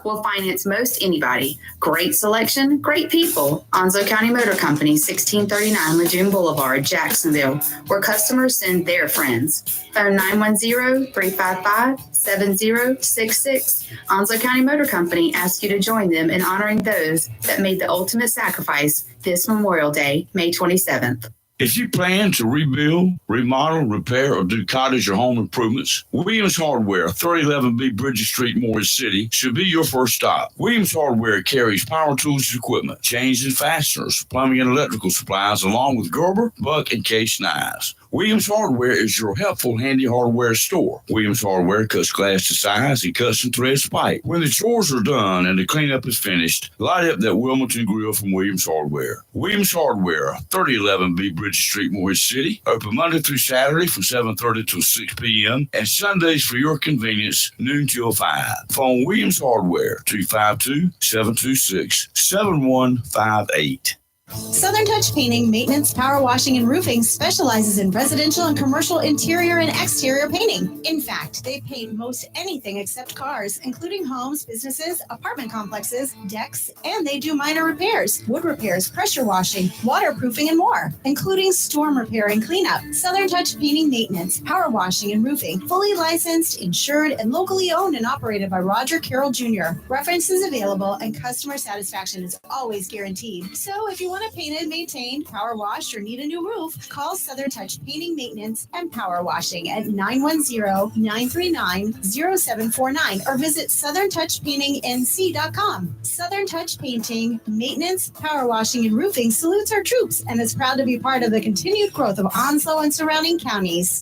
will finance most anybody. Great selection, great people. Onslow County Motor Company, 1639 Lejeune Boulevard, Jacksonville, where customers send their friends. Phone 910-355-7066. Onslow County Motor Company asks you to join them in honoring those that made the ultimate sacrifice this Memorial Day, May 27th. If you plan to rebuild, remodel, repair, or do cottage or home improvements, Williams Hardware, 3011B Bridges Street, Morris City, should be your first stop. Williams Hardware carries power tools and equipment, chains and fasteners, plumbing and electrical supplies, along with Gerber, Buck, and Case knives. Williams Hardware is your helpful, handy hardware store. Williams Hardware cuts glass to size and cuts and threads pipe. When the chores are done and the cleanup is finished, light up that Wilmington grill from Williams Hardware. Williams Hardware, 3011B Bridges Street, Morris City. Open Monday through Saturday from 7:30 till 6 p.m. and Sundays for your convenience, noon till 5. Phone Williams Hardware, 252-726-7158. Southern Touch Painting, Maintenance, Power Washing, and Roofing specializes in residential and commercial interior and exterior painting. In fact, they paint most anything except cars, including homes, businesses, apartment complexes, decks, and they do minor repairs, wood repairs, pressure washing, waterproofing, and more, including storm repair and cleanup. Southern Touch Painting, Maintenance, Power Washing, and Roofing, fully licensed, insured, and locally owned and operated by Roger Carroll Jr. References available and customer satisfaction is always guaranteed. So if you want to paint and maintain, power wash, or need a new roof, call Southern Touch Painting, Maintenance, and Power Washing at 910-939-0749 or visit southerntouchpaintingnc.com. Southern Touch Painting, Maintenance, Power Washing, and Roofing salutes our troops and is proud to be part of the continued growth of Onslow and surrounding counties.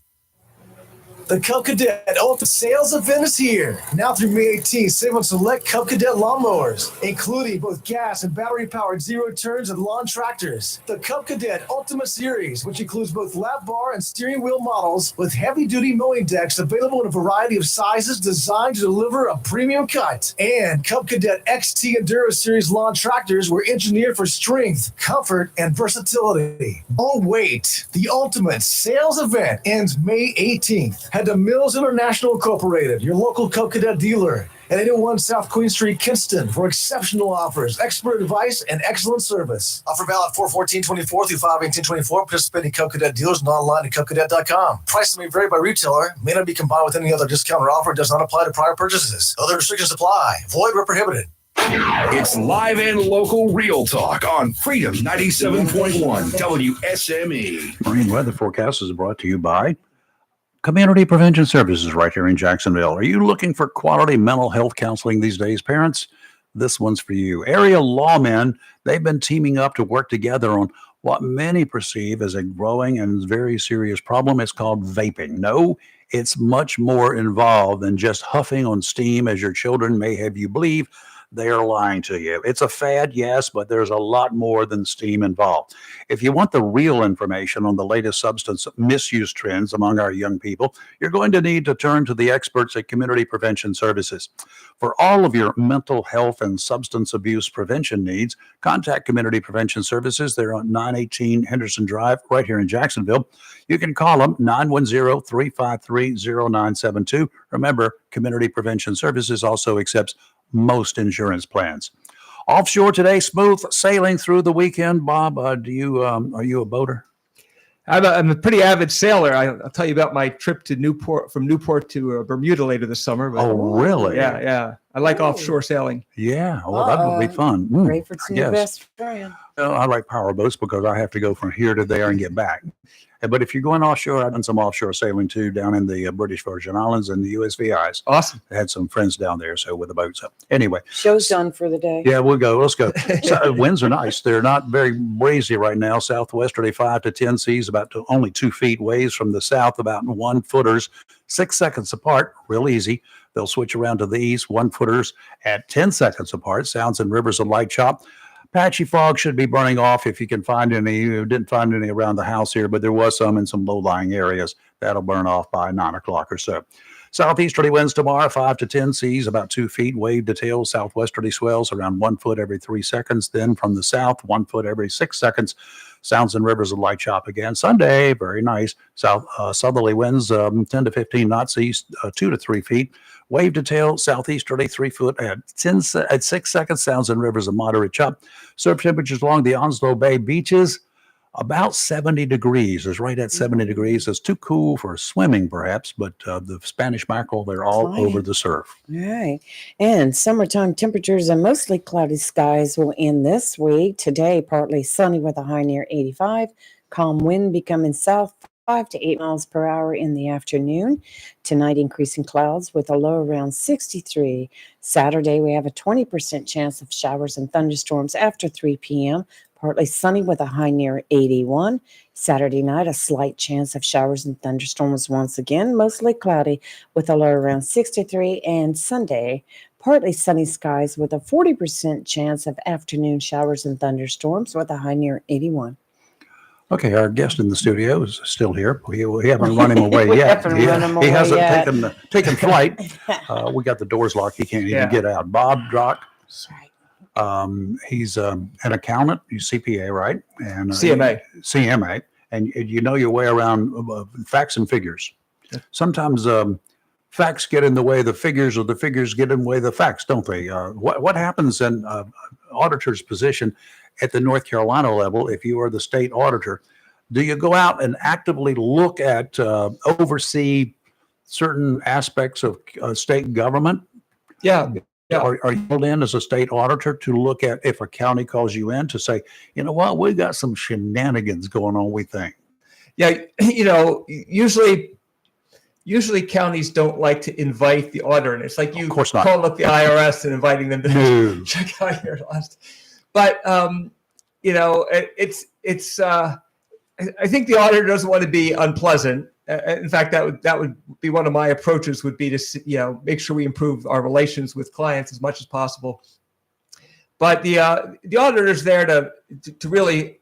The Cub Cadet Ultimate Sales Event is here. Now through May 18th, save on select Cub Cadet lawnmowers, including both gas and battery-powered zero-turns and lawn tractors. The Cub Cadet Ultimate Series, which includes both lap bar and steering wheel models with heavy-duty mowing decks available in a variety of sizes designed to deliver a premium cut. And Cub Cadet XT Enduro Series lawn tractors were engineered for strength, comfort, and versatility. Oh, wait. The Ultimate Sales Event ends May 18th. Head to Mills International Incorporated, your local Cub Cadet dealer, at 801 South Queen Street, Kinston, for exceptional offers, expert advice, and excellent service. Offer valid 4/14/24 through 5/18/24. Participating Cub Cadet dealers and online at cubcadet.com. Prices may vary by retailer, may not be combined with any other discount or offer, does not apply to prior purchases. Other restrictions apply. Void where prohibited. It's live and local real talk on Freedom 97.1 WSME. Marine weather forecast is brought to you by Community Prevention Services right here in Jacksonville. Are you looking for quality mental health counseling these days, parents? This one's for you. Area lawmen, they've been teaming up to work together on what many perceive as a growing and very serious problem. It's called vaping. No, it's much more involved than just huffing on steam, as your children may have you believe. they are lying to you. It's a fad, yes, but there's a lot more than steam involved. If you want the real information on the latest substance misuse trends among our young people, you're going to need to turn to the experts at Community Prevention Services. For all of your mental health and substance abuse prevention needs, contact Community Prevention Services. They're on 918 Henderson Drive right here in Jacksonville. You can call them 910-353-0972. Remember, Community Prevention Services also accepts most insurance plans. Offshore today, smooth sailing through the weekend. Bob, are you a boater? I'm a pretty avid sailor. I'll tell you about my trip to Newport, from Newport to Bermuda later this summer. But, Oh, really? Yeah. I like offshore sailing. Yeah, well, that would be fun. Great for two yes. best friend. I like power boats because I have to go from here to there and get back. But if you're going offshore, I've done some offshore sailing too down in the British Virgin Islands and the USVIs. Awesome. I had some friends down there, so with the boats. So anyway, Show's done for the day. yeah, we'll go. Let's go. So, winds are nice. They're not very breezy right now. Southwesterly 5 to 10 seas, only 2 feet. Waves from the south about 1 footers, 6 seconds apart. Real easy. They'll switch around to the east, 1 footers at 10 seconds apart. Sounds and rivers of light chop. Patchy fog should be burning off if you can find any. You didn't find any around the house here, but there was some in some low-lying areas. That'll burn off by 9 o'clock or so. Southeasterly winds tomorrow, 5 to 10 seas, about 2 feet. Wave details, southwesterly swells around 1 foot every 3 seconds. Then from the south, 1 foot every 6 seconds. Sounds and rivers of light chop again. Sunday, very nice. Southerly winds, 10 to 15 knots east, 2 to 3 feet. Wave detail, southeasterly 3 foot at 6 seconds. Sounds and rivers of moderate chop. Surf temperatures along the Onslow Bay beaches, about 70 degrees. It's right at 70 degrees. It's too cool for swimming, perhaps, but the Spanish mackerel, they're all Fine. over the surf. All right. And summertime temperatures and mostly cloudy skies will end this week. Today, partly sunny with a high near 85. Calm wind becoming south 5 to 8 miles per hour in the afternoon. Tonight, increasing clouds with a low around 63. Saturday, we have a 20% chance of showers and thunderstorms after 3 p.m. Partly sunny with a high near 81. Saturday night, a slight chance of showers and thunderstorms once again, mostly cloudy with a low around 63. And Sunday, partly sunny skies with a 40% chance of afternoon showers and thunderstorms with a high near 81. Okay, our guest in the studio is still here. We haven't run him away We yet. haven't He, run him he away hasn't yet. taken flight. We got the doors locked. He can't even Yeah. get out. Bob Drock. That's right. He's an accountant. He's CPA, right? And CMA. And you know your way around facts and figures. Sometimes facts get in the way of the figures, or the figures get in the way of the facts, don't they? What happens in auditor's position at the North Carolina level, if you are the state auditor? Do you go out and actively look at, oversee certain aspects of state government? Yeah. Are you pulled in as a state auditor to look at, if a county calls you in, to say, you know what, we got some shenanigans going on, we think? Yeah, usually counties don't like to invite the auditor, and it's like you Of course not. calling up the IRS and inviting them to No. check out your last. But it's. I think the auditor doesn't want to be unpleasant. In fact, that would be one of my approaches. Would be to make sure we improve our relations with clients as much as possible. But the auditor's there to really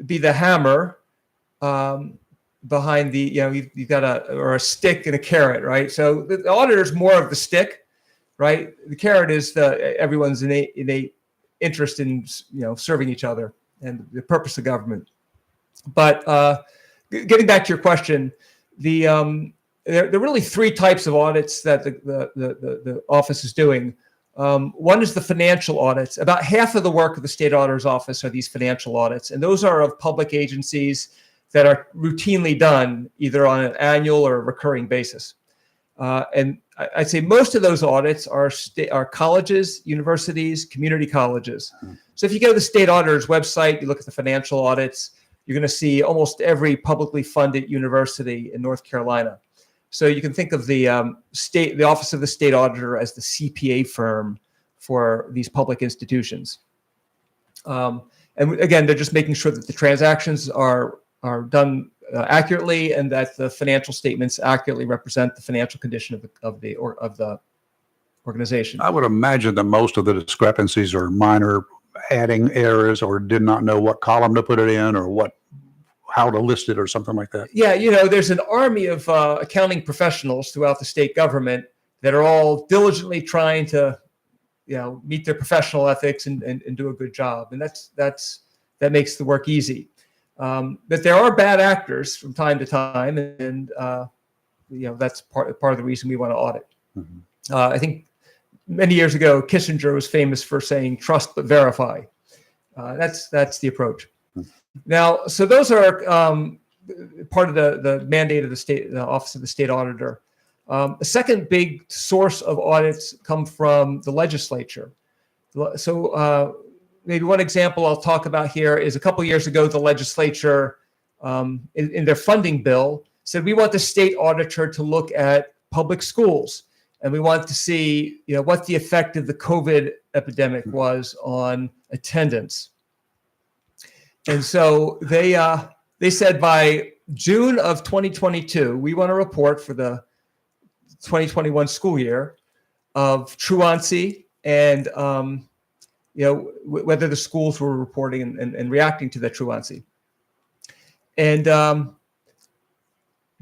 be the hammer behind the you've got a stick and a carrot, right? So the auditor's more of the stick, right? The carrot is everyone's innate interest in serving each other and the purpose of government. But getting back to your question, there are really 3 types of audits that the office is doing. One is the financial audits. About half of the work of the state auditor's office are these financial audits, and those are of public agencies that are routinely done either on an annual or a recurring basis. And I'd say most of those audits are colleges, universities, community colleges. So if you go to the state auditor's website, you look at the financial audits, you're going to see almost every publicly funded university in North Carolina. So you can think of the Office of the State Auditor as the CPA firm for these public institutions. And again, they're just making sure that the transactions are done accurately, and that the financial statements accurately represent the financial condition of the organization. I would imagine that most of the discrepancies are minor adding errors or did not know what column to put it in or how to list it or something like that. Yeah, there's an army of accounting professionals throughout the state government that are all diligently trying to, meet their professional ethics and do a good job, and that makes the work easy. But there are bad actors from time to time, and that's part of the reason we want to audit. Mm-hmm. I think many years ago, Kissinger was famous for saying "trust but verify." That's the approach. Now, so those are part of the mandate of the Office of the State Auditor. A second big source of audits come from the legislature. So maybe one example I'll talk about here is a couple years ago, the legislature in their funding bill said we want the state auditor to look at public schools, and we want to see what the effect of the COVID epidemic was on attendance. And so they said by June of 2022, we want a report for the 2021 school year of truancy and whether the schools were reporting and reacting to that truancy. And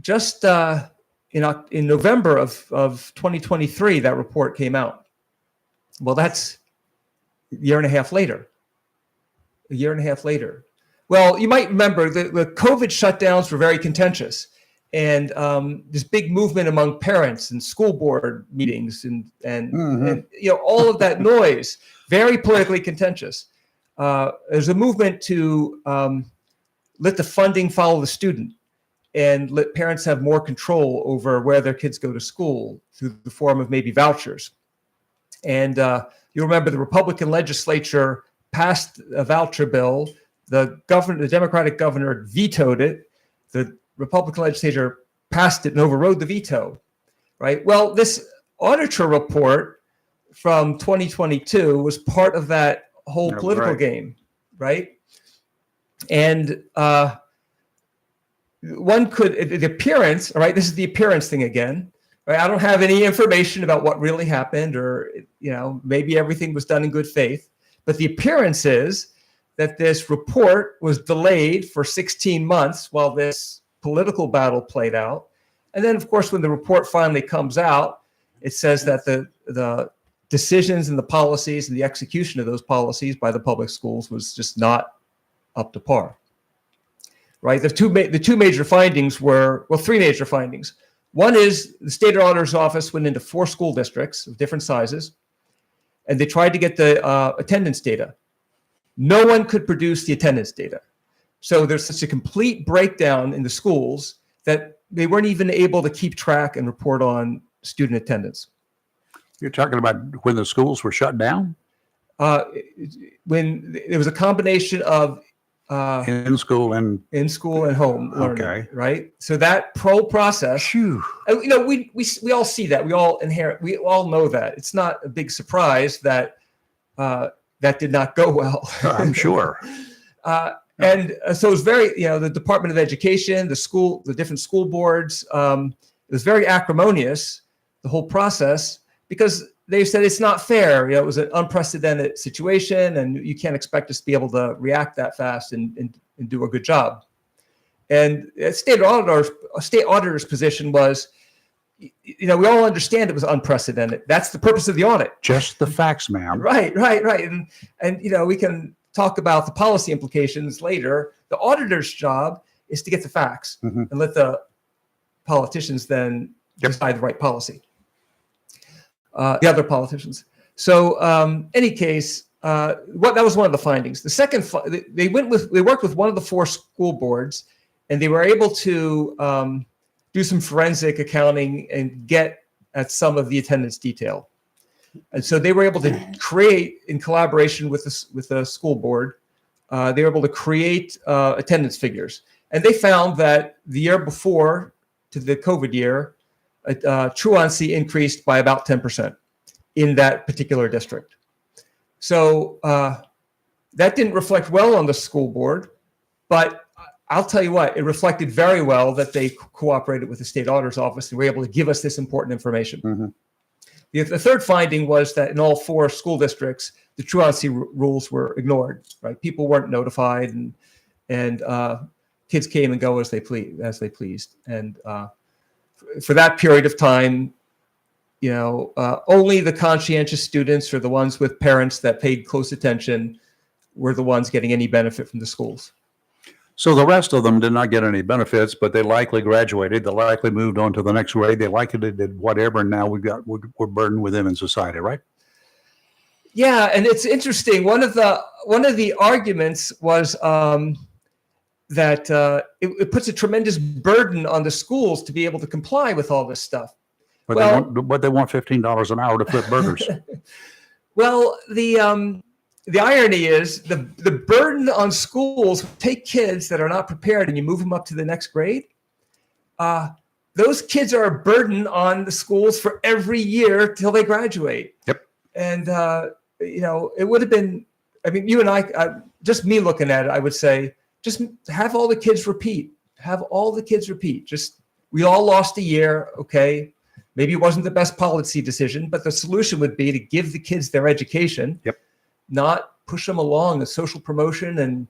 just in November of 2023, that report came out. Well, that's a year and a half later. Well, you might remember the COVID shutdowns were very contentious, and this big movement among parents and school board meetings and all of that noise, very politically contentious. There's a movement to let the funding follow the student and let parents have more control over where their kids go to school through the form of maybe vouchers. And you remember the Republican legislature passed a voucher bill. The Democratic governor vetoed it. The Republican legislature passed it and overrode the veto, right? Well, this auditor report from 2022 was part of that whole political game, right? And one could, the appearance, all right, this is the appearance thing again, right? I don't have any information about what really happened or, maybe everything was done in good faith, but the appearance is that this report was delayed for 16 months while this political battle played out. And then, of course, when the report finally comes out, it says that the decisions and the policies and the execution of those policies by the public schools was just not up to par. Right? The two major findings were, three major findings. One is the state auditor's office went into 4 school districts of different sizes, and they tried to get the attendance data. No one could produce the attendance data. So there's such a complete breakdown in the schools that they weren't even able to keep track and report on student attendance. You're talking about when the schools were shut down? When there was a combination of in school and home learning, okay, right? So that process, we all see that. We all know that. It's not a big surprise that that did not go well. I'm sure. And so it's very, the Department of Education, the different school boards, it was very acrimonious, the whole process, because they said it's not fair. It was an unprecedented situation, and you can't expect us to be able to react that fast and do a good job. And a state auditor's position was, we all understand it was unprecedented. That's the purpose of the audit. Just the facts, ma'am. Right. And we can talk about the policy implications later. The auditor's job is to get the facts and let the politicians then decide the right policy. The other politicians. So, any case, that was one of the findings. The second, they worked with one of the 4 school boards, and they were able to do some forensic accounting and get at some of the attendance detail. And so they were able to create, in collaboration with the school board, they were able to create attendance figures. And they found that the year before to the COVID year, truancy increased by about 10% in that particular district. So that didn't reflect well on the school board, but I'll tell you what, it reflected very well that they cooperated with the state auditor's office and were able to give us this important information. The third finding was that in all 4 school districts, the truancy rules were ignored. Right, people weren't notified, and kids came and go as they pleased. And for that period of time, only the conscientious students or the ones with parents that paid close attention were the ones getting any benefit from the schools. So the rest of them did not get any benefits, but they likely graduated. They likely moved on to the next grade. They likely did whatever. And now we're burdened with them in society, right? Yeah, and it's interesting. One of the arguments was that it puts a tremendous burden on the schools to be able to comply with all this stuff. But they want $15 an hour to flip burgers. Well, the irony is the burden on schools, take kids that are not prepared and you move them up to the next grade. Those kids are a burden on the schools for every year till they graduate. Yep. And, it would have been, you and I, just me looking at it, I would say, just have all the kids repeat. We all lost a year. Okay. Maybe it wasn't the best policy decision, but the solution would be to give the kids their education. Yep. Not push them along as social promotion. And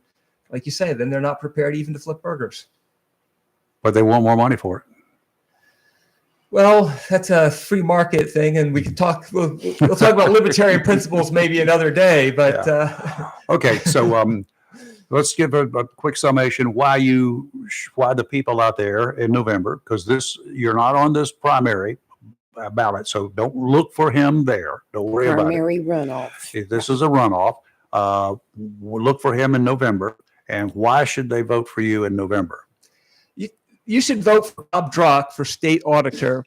like you say, then they're not prepared even to flip burgers. But they want more money for it. Well, that's a free market thing. And we can talk, we'll talk about libertarian principles maybe another day, but. Yeah. Okay. So let's give a quick summation why the people out there in November, because you're not on this primary ballot, so don't look for him there. Don't worry about it. Primary runoff. This is a runoff. We'll look for him in November. And why should they vote for you in November? You should vote for Bob Drock for state auditor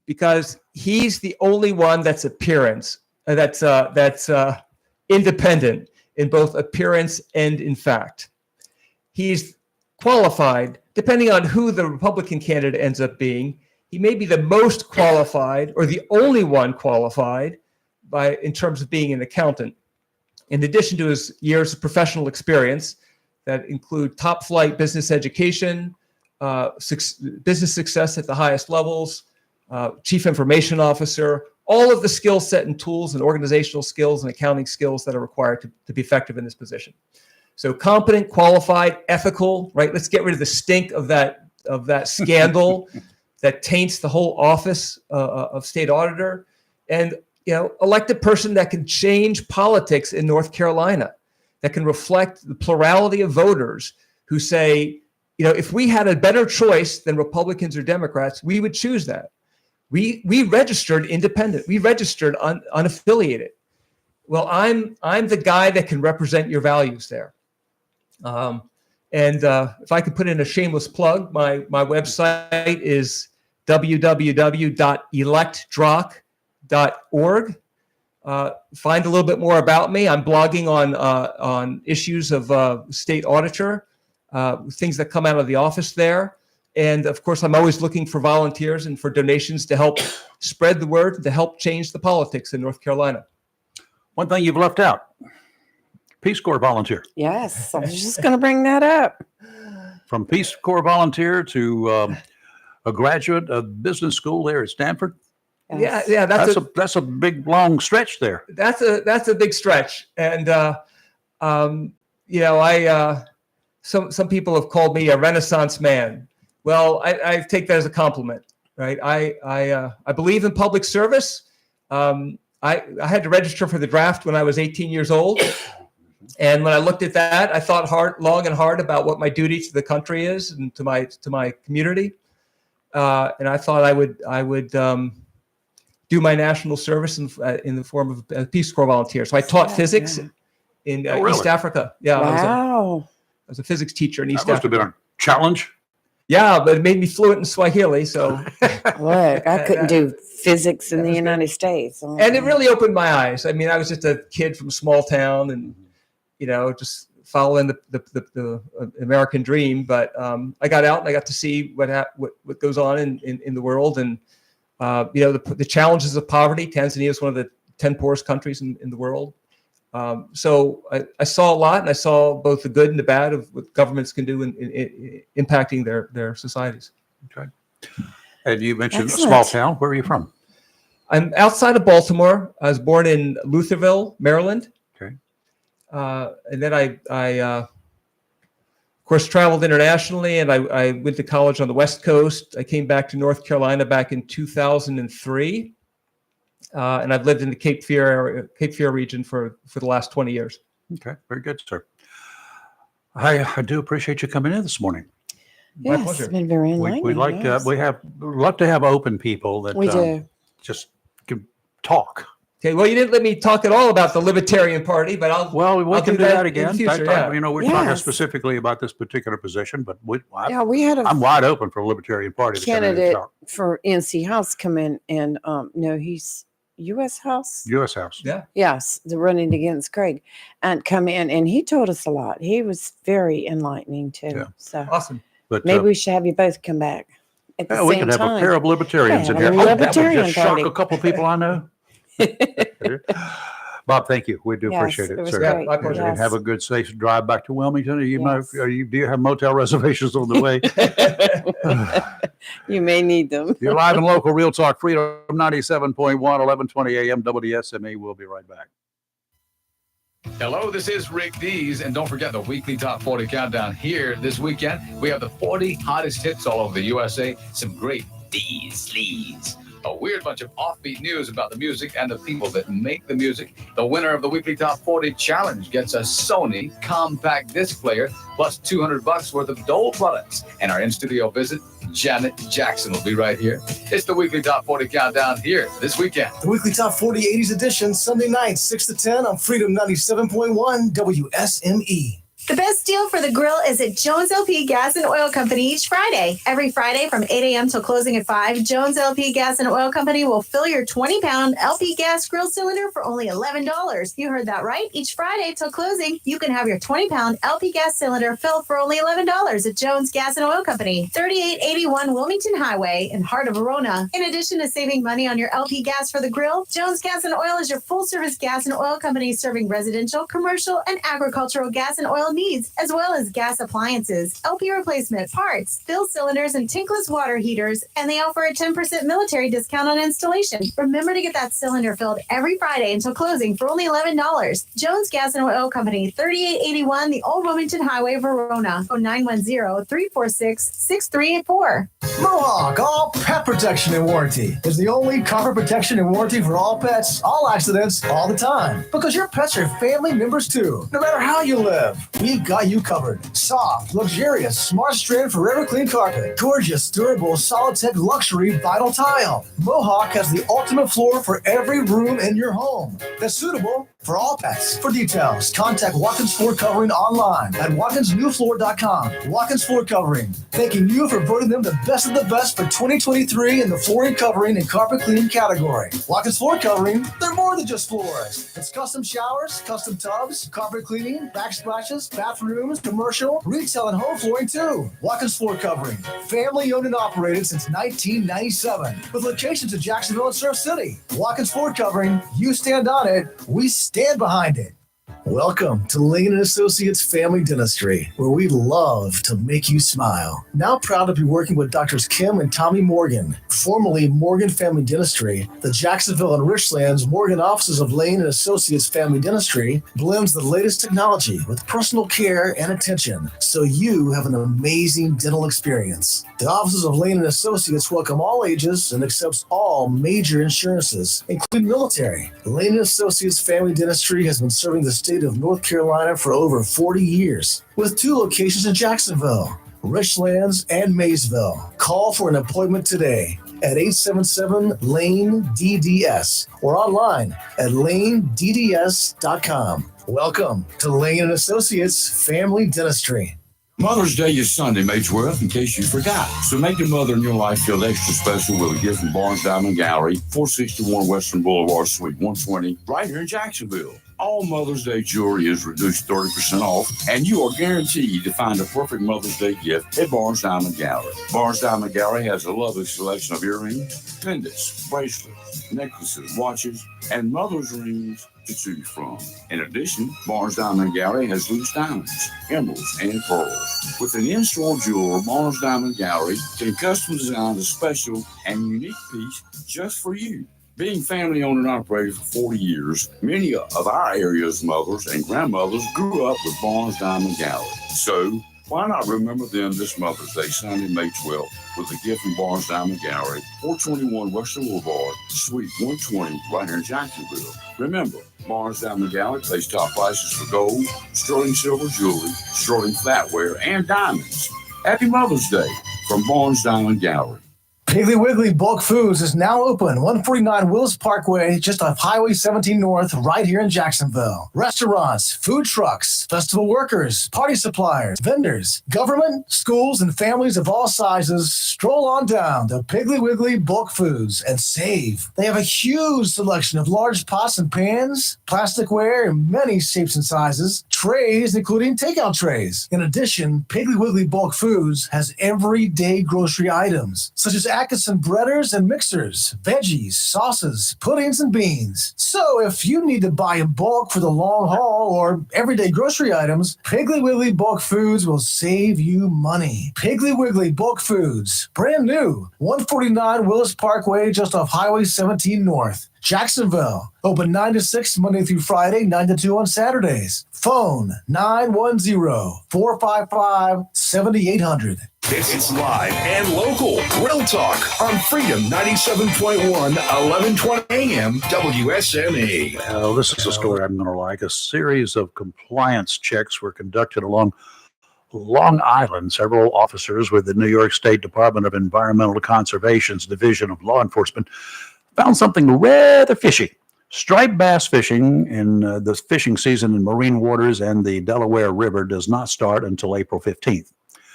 because he's the only one that's independent in both appearance and in fact. He's qualified, depending on who the Republican candidate ends up being. He may be the most qualified or the only one qualified in terms of being an accountant. In addition to his years of professional experience that include top flight business education, business success at the highest levels, chief information officer, all of the skill set and tools and organizational skills and accounting skills that are required to be effective in this position. So competent, qualified, ethical, right? Let's get rid of the stink of that scandal that taints the whole office of state auditor, and elect a person that can change politics in North Carolina, that can reflect the plurality of voters who say, if we had a better choice than Republicans or Democrats, we would choose that. We registered independent. We registered unaffiliated. Well, I'm the guy that can represent your values there. And if I could put in a shameless plug, my website is www.electdrock.org. Find a little bit more about me. I'm blogging on issues of state auditor, things that come out of the office there. And of course, I'm always looking for volunteers and for donations to help spread the word, to help change the politics in North Carolina. One thing you've left out, Peace Corps volunteer. Yes, I was just going to bring that up. From Peace Corps volunteer to a graduate of business school there at Stanford. Yes. Yeah, that's a big long stretch there. That's a big stretch, and some people have called me a Renaissance man. Well, I take that as a compliment, right? I believe in public service. I had to register for the draft when I was 18 years old. And when I looked at that, I thought long and hard about what my duty to the country is and to my community. And I thought I would do my national service in the form of a Peace Corps volunteer. So I taught physics in East Africa. Yeah, wow. I was a physics teacher in East Africa. That must have been a challenge. Yeah, but it made me fluent in Swahili. So look, I couldn't do physics in the United States. Oh. And it really opened my eyes. I mean, I was just a kid from a small town and, just following the American dream. But I got out and I got to see what goes on in the world. And, the challenges of poverty. Tanzania is one of the 10 poorest countries in the world. So I saw a lot, and I saw both the good and the bad of what governments can do in impacting their societies. Okay. And you mentioned a small town. Where are you from? I'm outside of Baltimore. I was born in Lutherville, Maryland. Okay. And then I of course, traveled internationally, and I went to college on the West Coast. I came back to North Carolina back in 2003. And I've lived in the Cape Fear region for the last 20 years. Okay, very good, sir. I do appreciate you coming in this morning. My Yes, pleasure. it's been very enlightening. We'd like yes. to love to have open people that We do. just can talk. Okay, well, you didn't let me talk at all about the Libertarian Party, but we can do that again. in the future, We're talking Yes. specifically about this particular position, but Yeah, we had a I'm wide open for a Libertarian Party to come in and candidate talk. for NC House come in and no, he's U.S. House. U.S. House. Yeah. Yes, the running against Craig, and come in and he told us a lot. He was very enlightening too. Yeah. So Awesome. But maybe we should have you both come back at the yeah, same we could have time. a pair of libertarians in Yeah, here. a That would Libertarian just shock Party. a couple people I know. Bob, thank you. We do Yes, appreciate it it, was sir. great. My pleasure. And have a good, safe drive back to Wilmington. Do Yes. you have motel reservations on the way? You may need them. You're live and local, Real Talk Freedom 97.1, 1120 AM, WSME. We'll be right back. Hello, this is Rick Dees, and don't forget the weekly Top 40 Countdown here this weekend. We have the 40 hottest hits all over the USA, some great Dees leads, a weird bunch of offbeat news about the music and the people that make the music. The winner of the weekly Top 40 Challenge gets a Sony compact disc player plus $200 worth of Dole products. And our in-studio visit, Janet Jackson, will be right here. It's the weekly Top 40 Countdown here this weekend. The weekly Top 40 80s edition, Sunday night, 6 to 10 on Freedom 97.1 WSME. The best deal for the grill is at Jones LP Gas and Oil Company each Friday. Every Friday from 8 a.m. till closing at 5, Jones LP Gas and Oil Company will fill your 20-pound LP gas grill cylinder for only $11. You heard that right. Each Friday till closing, you can have your 20-pound LP gas cylinder filled for only $11 at Jones Gas and Oil Company, 3881 Wilmington Highway in heart of Verona. In addition to saving money on your LP gas for the grill, Jones Gas and Oil is your full-service gas and oil company serving residential, commercial, and agricultural gas and oil needs, as well as gas appliances, LP replacement, parts, fill cylinders, and tankless water heaters, and they offer a 10% military discount on installation. Remember to get that cylinder filled every Friday until closing for only $11. Jones Gas and Oil Company, 3881 the Old Wilmington Highway, Verona, 910-346-6384. Mohawk All Pet Protection and Warranty is the only cover protection and warranty for all pets, all accidents, all the time. Because your pets are family members too. No matter how you live, we've got you covered. Soft, luxurious, smart strand forever clean carpet. Gorgeous, durable, Solitech luxury vinyl tile. Mohawk has the ultimate floor for every room in your home that's suitable for all pets. For details, contact Watkins Floor Covering online at watkinsnewfloor.com. Watkins Floor Covering, thanking you for voting them the best of the best for 2023 in the flooring covering and carpet cleaning category. Watkins Floor Covering, they're more than just floors. It's custom showers, custom tubs, carpet cleaning, backsplashes, bathrooms, commercial, retail, and home flooring too. Watkins Floor Covering, family owned and operated since 1997 with locations in Jacksonville and Surf City. Watkins Floor Covering, you stand on it, we stand behind it. Welcome to Lane & Associates Family Dentistry, where we love to make you smile. Now proud to be working with Doctors Kim and Tommy Morgan, formerly Morgan Family Dentistry. The Jacksonville and Richlands Morgan offices of Lane & Associates Family Dentistry blends the latest technology with personal care and attention, so you have an amazing dental experience. The offices of Lane & Associates welcome all ages and accepts all major insurances, including military. Lane & Associates Family Dentistry has been serving the state of North Carolina for over 40 years, with 2 locations in Jacksonville, Richlands, and Maysville. Call for an appointment today at 877-LANE-DDS or online at lanedds.com. Welcome to Lane & Associates Family Dentistry. Mother's Day is Sunday, May 12th, in case you forgot. So make the mother in your life feel extra special with a gift from Barnes Diamond Gallery, 461 Western Boulevard, Suite 120, right here in Jacksonville. All Mother's Day jewelry is reduced 30% off, and you are guaranteed to find a perfect Mother's Day gift at Barnes Diamond Gallery. Barnes Diamond Gallery has a lovely selection of earrings, pendants, bracelets, necklaces, watches, and mother's rings to choose from. In addition, Barnes Diamond Gallery has loose diamonds, emeralds, and pearls. With an in-store jeweler, Barnes Diamond Gallery can custom design a special and unique piece just for you. Being family owned and operated for 40 years, many of our area's mothers and grandmothers grew up with Barnes Diamond Gallery. So why not remember them this Mother's Day, Sunday, May 12th, with a gift from Barnes Diamond Gallery, 421 Western Boulevard, Suite 120, right here in Jacksonville. Remember, Barnes Diamond Gallery pays top prices for gold, sterling silver jewelry, sterling flatware, and diamonds. Happy Mother's Day from Barnes Diamond Gallery. Piggly Wiggly Bulk Foods is now open, 149 Willis Parkway, just off Highway 17 North, right here in Jacksonville. Restaurants, food trucks, festival workers, party suppliers, vendors, government, schools, and families of all sizes stroll on down to Piggly Wiggly Bulk Foods and save. They have a huge selection of large pots and pans, plasticware in many shapes and sizes, trays, including takeout trays. In addition, Piggly Wiggly Bulk Foods has everyday grocery items, such as Atkinson breaders and mixers, veggies, sauces, puddings, and beans. So if you need to buy in bulk for the long haul or everyday grocery items, Piggly Wiggly Bulk Foods will save you money. Piggly Wiggly Bulk Foods, brand new, 149 Willis Parkway, just off Highway 17 North. Jacksonville, open 9 to 6 Monday through Friday, 9 to 2 on Saturdays. Phone 910-455-7800. It's live and local. Real Talk on Freedom 97.1, 1120 AM, WSME. Well, this is a story I'm going to like. A series of compliance checks were conducted along Long Island. Several officers with the New York State Department of Environmental Conservation's Division of Law Enforcement found something rather fishy. Striped bass fishing in the fishing season in marine waters and the Delaware River does not start until April 15th.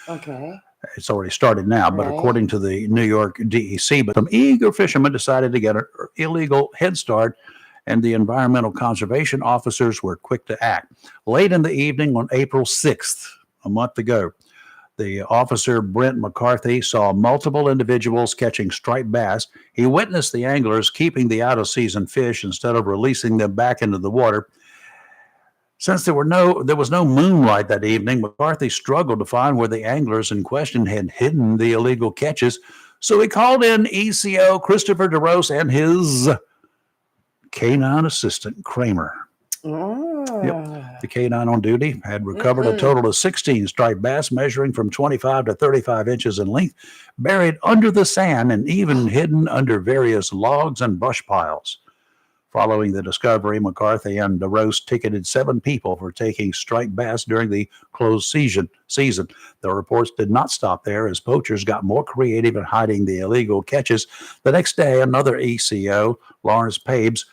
Okay. It's already started now, but Right. according to the New York DEC, but some eager fishermen decided to get an illegal head start, and the environmental conservation officers were quick to act. Late in the evening on April 6th, a month ago, the officer, Brent McCarthy, saw multiple individuals catching striped bass. He witnessed the anglers keeping the out-of-season fish instead of releasing them back into the water. Since there was no moonlight that evening, McCarthy struggled to find where the anglers in question had hidden the illegal catches. So he called in ECO Christopher DeRose and his canine assistant, Kramer. Oh. Yep. The canine on duty had recovered a total of 16 striped bass measuring from 25 to 35 inches in length, buried under the sand and even hidden under various logs and brush piles. Following the discovery, McCarthy and DeRose ticketed 7 people for taking striped bass during the closed season. The reports did not stop there as poachers got more creative in hiding the illegal catches. The next day, another ECO, Lawrence Pabes,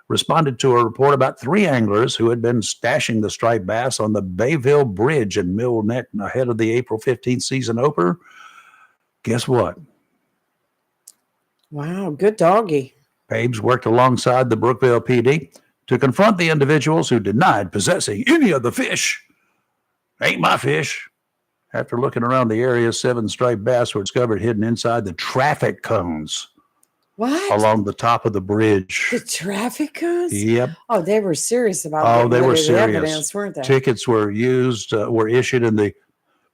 responded to a report about 3 anglers who had been stashing the striped bass on the Bayville Bridge in Mill Neck ahead of the April 15th season opener. Guess what? Wow, good doggy. Pabes worked alongside the Brookville PD to confront the individuals who denied possessing any of the fish. Ain't my fish. After looking around the area, 7 striped bass were discovered hidden inside the traffic cones. What? Along the top of the bridge. The traffic cones? Yep. Oh, they were serious about Oh, getting they rid were of the serious. evidence, weren't they? Tickets were issued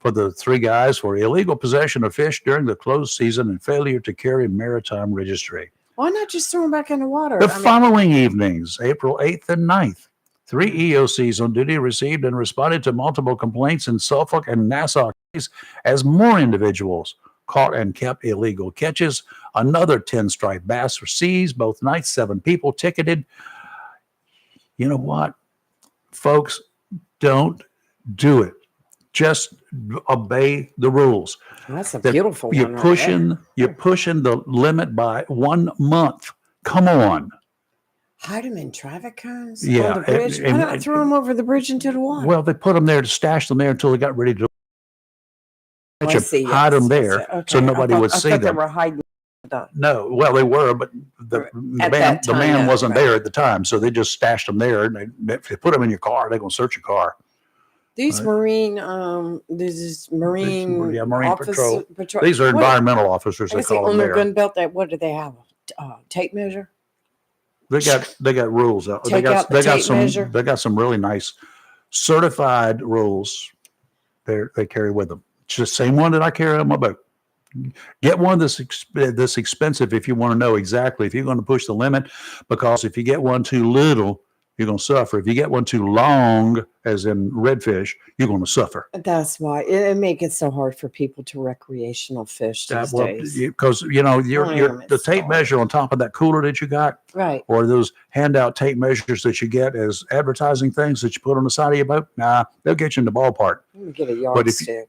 for the 3 guys for illegal possession of fish during the closed season and failure to carry maritime registry. Why not just throw them back in the water? The following evenings, April 8th and 9th, 3 EOCs on duty received and responded to multiple complaints in Suffolk and Nassau counties as more individuals caught and kept illegal catches. Another 10 striped bass were seized both nights, 7 people ticketed. You know what? Folks, don't do it. Just obey the rules. That's a beautiful You're one right pushing, you're pushing the limit by 1 month. Come on. Hide them in traffic cones Yeah, on the bridge? Why and- not throw them over the bridge into the water? Well, they put them there to stash them there until they got ready to Oh, I see, hide yes, them there yes, so okay. nody would I see thought them. They were hiding the No, well, they were, but the At man, that the time, man no, wasn't right. there at the time, so they just stashed them there. And if they put them in your car, they're going to search your car. These Right. marine, this is marine, Yeah, Marine officer- Patrol. These are what- environmental officers. I They guess they call them on their there. gun belt. That what do they have? Tape measure. They got rules out. Take out the tape measure. They got some really nice certified rules. They carry with them. It's the same one that I carry on my boat. Get one that's this expensive if you want to know exactly if you're going to push the limit, because if you get one too little, you're going to suffer. If you get one too long, as in redfish, you're going to suffer. That's why it make it so hard for people to recreational fish these days. Because the tape measure on top of that cooler that you got, Right. or those handout tape measures that you get as advertising things that you put on the side of your boat, they'll get you in the ballpark. You get a But if yardstick.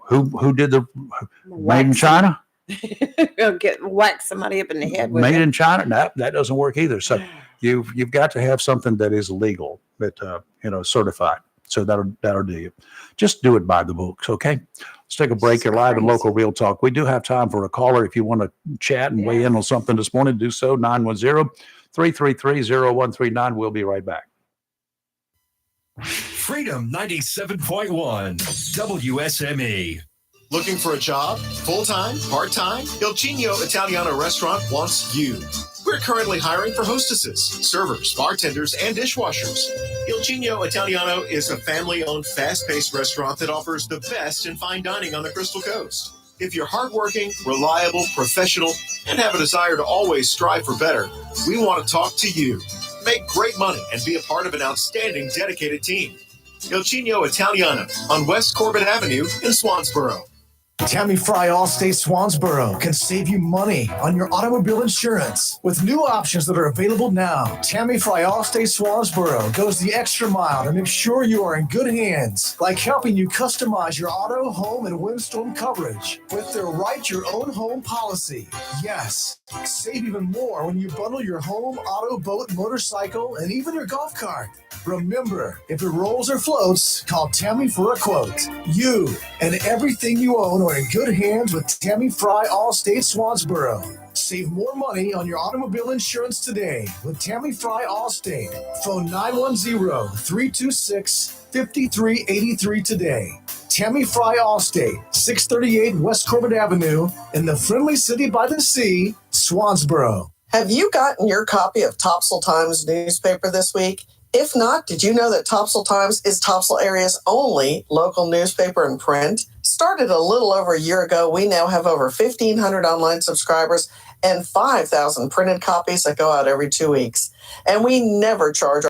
who did the made in China? Whack somebody up in the head with Made it. in China? No, that doesn't work either. So you've got to have something that is legal, that certified. So that'll do you. Just do it by the books, okay? Let's take a break. You're live in local Real Talk. We do have time for a caller. If you want to chat and weigh in on something this morning, do so. 910-333-0139. We'll be right back. Freedom 97.1 WSME. Looking for a job? Full-time? Part-time? Il Cigno Italiano Restaurant wants you. We're currently hiring for hostesses, servers, bartenders, and dishwashers. Il Cigno Italiano is a family-owned, fast-paced restaurant that offers the best in fine dining on the Crystal Coast. If you're hardworking, reliable, professional, and have a desire to always strive for better, we want to talk to you. Make great money and be a part of an outstanding, dedicated team. Il Cigno Italiano on West Corbin Avenue in Swansboro. Tammy Fry Allstate Swansboro can save you money on your automobile insurance with new options that are available now. Tammy Fry Allstate Swansboro goes the extra mile to make sure you are in good hands, like helping you customize your auto, home, and windstorm coverage with their Write Your Own Home policy. Yes, save even more when you bundle your home, auto, boat, motorcycle, and even your golf cart. Remember, if it rolls or floats, call Tammy for a quote. You and everything you own are in good hands with Tammy Fry Allstate Swansboro. Save more money on your automobile insurance today with Tammy Fry Allstate. Phone 910-326-5383 today. Tammy Fry Allstate, 638 West Corbett Avenue in the friendly city by the sea, Swansboro. Have you gotten your copy of Topsail Times newspaper this week? If not, did you know that Topsail Times is Topsail area's only local newspaper in print? Started a little over a year ago, we now have over 1,500 online subscribers and 5,000 printed copies that go out every 2 weeks. And we never charge.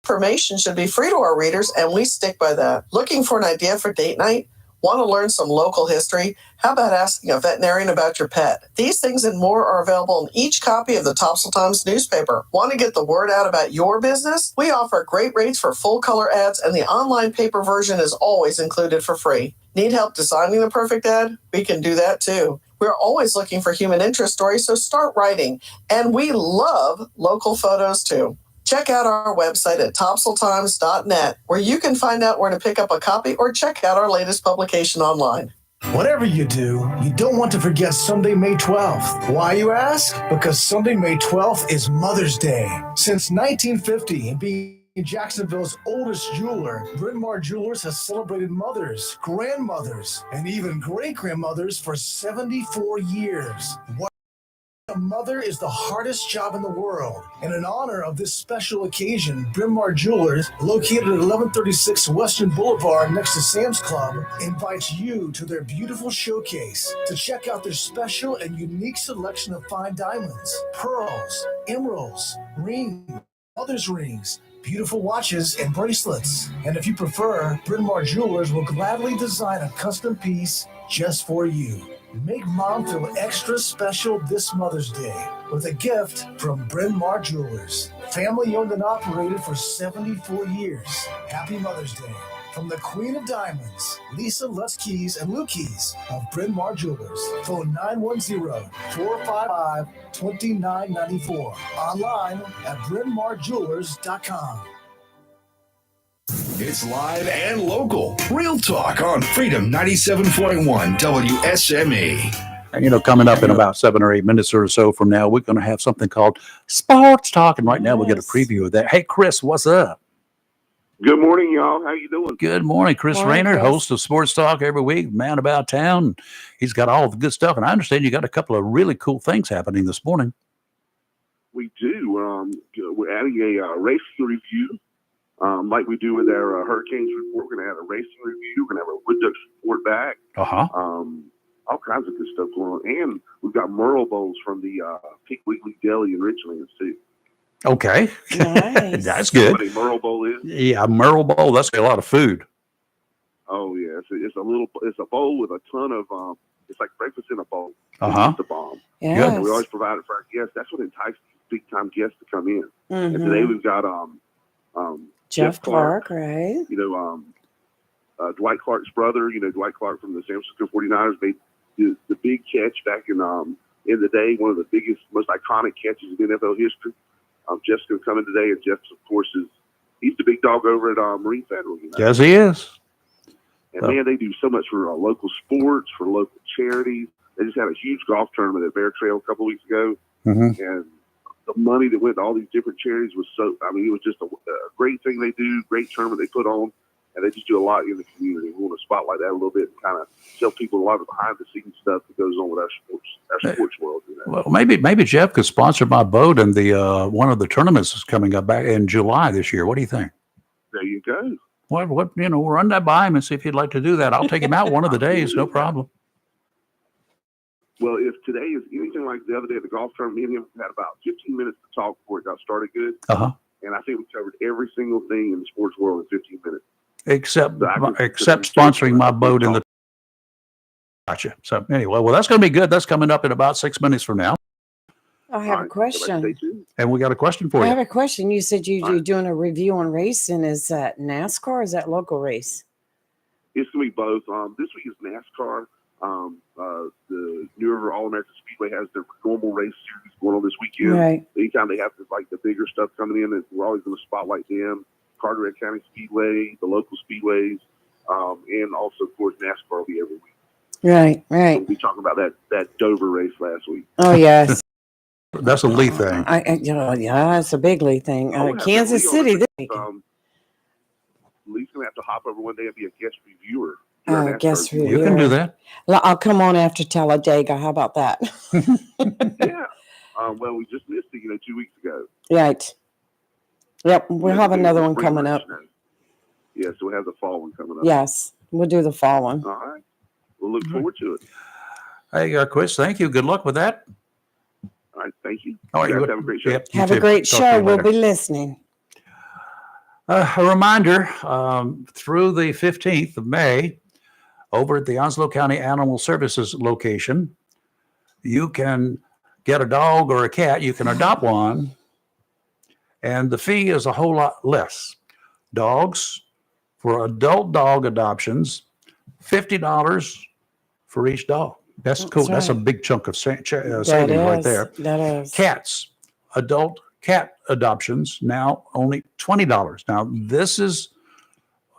Information should be free to our readers, and we stick by that. Looking for an idea for date night? Want to learn some local history? How about asking a veterinarian about your pet? These things and more are available in each copy of the Topsail Times newspaper. Want to get the word out about your business? We offer great rates for full-color ads, and the online paper version is always included for free. Need help designing the perfect ad? We can do that too. We're always looking for human interest stories, so start writing. And we love local photos too. Check out our website at topsailtimes.net, where you can find out where to pick up a copy or check out our latest publication online. Whatever you do, you don't want to forget Sunday, May 12th. Why, you ask? Because Sunday, May 12th is Mother's Day. Since 1950, and being Jacksonville's oldest jeweler, Bryn Mawr Jewelers has celebrated mothers, grandmothers, and even great-grandmothers for 74 years. A mother is the hardest job in the world. And in honor of this special occasion, Bryn Mawr Jewelers, located at 1136 Western Boulevard next to Sam's Club, invites you to their beautiful showcase to check out their special and unique selection of fine diamonds, pearls, emeralds, rings, mother's rings, beautiful watches, and bracelets. And if you prefer, Bryn Mawr Jewelers will gladly design a custom piece just for you. Make mom feel extra special this Mother's Day with a gift from Bryn Mawr Jewelers. Family owned and operated for 74 years. Happy Mother's Day. From the Queen of Diamonds, Lisa Lutz Keys and Lou Keys of Bryn Mawr Jewelers. Phone 910-455-2994. Online at brynmarjewelers.com. It's live and local. Real Talk on Freedom 97.1 WSME. And, coming up in about 7 or 8 minutes or so from now, we're going to have something called Sports Talk. And right now we'll get a preview of that. Hey, Chris, what's up? Good morning, y'all. How you doing? Good morning. Chris Morning, Rayner, Chris. host of Sports Talk every week, man about town. He's got all the good stuff. And I understand you got a couple of really cool things happening this morning. We do. We're adding a racing review. Like we do with our Hurricanes report. We're going to have a racing review. We're going to have a Wood Ducks report back. all kinds of good stuff going on. And we've got Merle Bowls from the Pink Weekly Deli in Richland too. Okay. Nice. That's good. What a Merle Bowl is? Yeah, Merle Bowl. That's a lot of food. Oh yeah, it's a bowl with a ton of it's like breakfast in a bowl. Uh-huh. It's the bomb. Yes. And we always provide it for our guests. That's what entices big time guests to come in. And Mhm. today we've got Jeff Clark, right? You know, Dwight Clark's brother. You know, Dwight Clark from the San Francisco 49ers made the big catch back in the day, one of the biggest, most iconic catches in NFL history. Jeff's going to come in today, and Jeff, of course, he's the big dog over at Marine Federal. You know? Yes, he is. And man, they do so much for local sports, for local charities. They just had a huge golf tournament at Bear Trail a couple of weeks ago, Mhm. and the money that went to all these different charities was it was just a great thing they do, great tournament they put on, and they just do a lot in the community. We want to spotlight that a little bit and kind of tell people a lot of behind the scenes stuff that goes on with our sports world. You know? Well, maybe Jeff could sponsor my boat, and the one of the tournaments is coming up back in July this year. What do you think? There you go. What we'll run that by him and see if he'd like to do that. I'll take him out one of the days, no problem. Well, if today is anything like the other day at the golf tournament, me and him had about 15 minutes to talk before it got started good. Uh-huh. And I think we covered every single thing in the sports world in 15 minutes. Except sponsoring my boat in the. Gotcha. So anyway, well, that's going to be good. That's coming up in about 6 minutes from now. I have a question. And we got a question for I you. have a question. You said you're doing a review on racing. Is that NASCAR or is that local race? It's going to be both. This week is NASCAR. The New River All-American Speedway has their normal race series going on this weekend. Right. Anytime they have the bigger stuff coming in, we're always going to spotlight them. Carteret County Speedway, the local speedways, and also, of course, NASCAR will be every week. Right. We'll be talking about that Dover race last week. Oh, yes. That's a Lee thing. Yeah, it's a big Lee thing. We'll have Kansas Lee on City. the- This week. Lee's going to have to hop over one day and be a guest reviewer. Guess who? You can do that. I'll come on after Talladega. How about that? Yeah. Well, we just missed it, 2 weeks ago. Right. Yep. We'll have another one coming up. Yeah, so we have the fall one coming up. Yes. We'll do the fall one. All right. We'll look forward to it. Hey, Chris, thank you. Good luck with that. All right. Thank you. All right, You guys you- have a great show. yep, you Have a too. great Talk to show. you We'll later. be listening. A reminder, through the 15th of May, over at the Onslow County Animal Services location, you can get a dog or a cat. You can adopt one, and the fee is a whole lot less. Dogs, for adult dog adoptions, $50 for each dog. That's cool. That's a right. big chunk of savings That right is. there. That is. Cats, adult cat adoptions, now only $20. Now, this is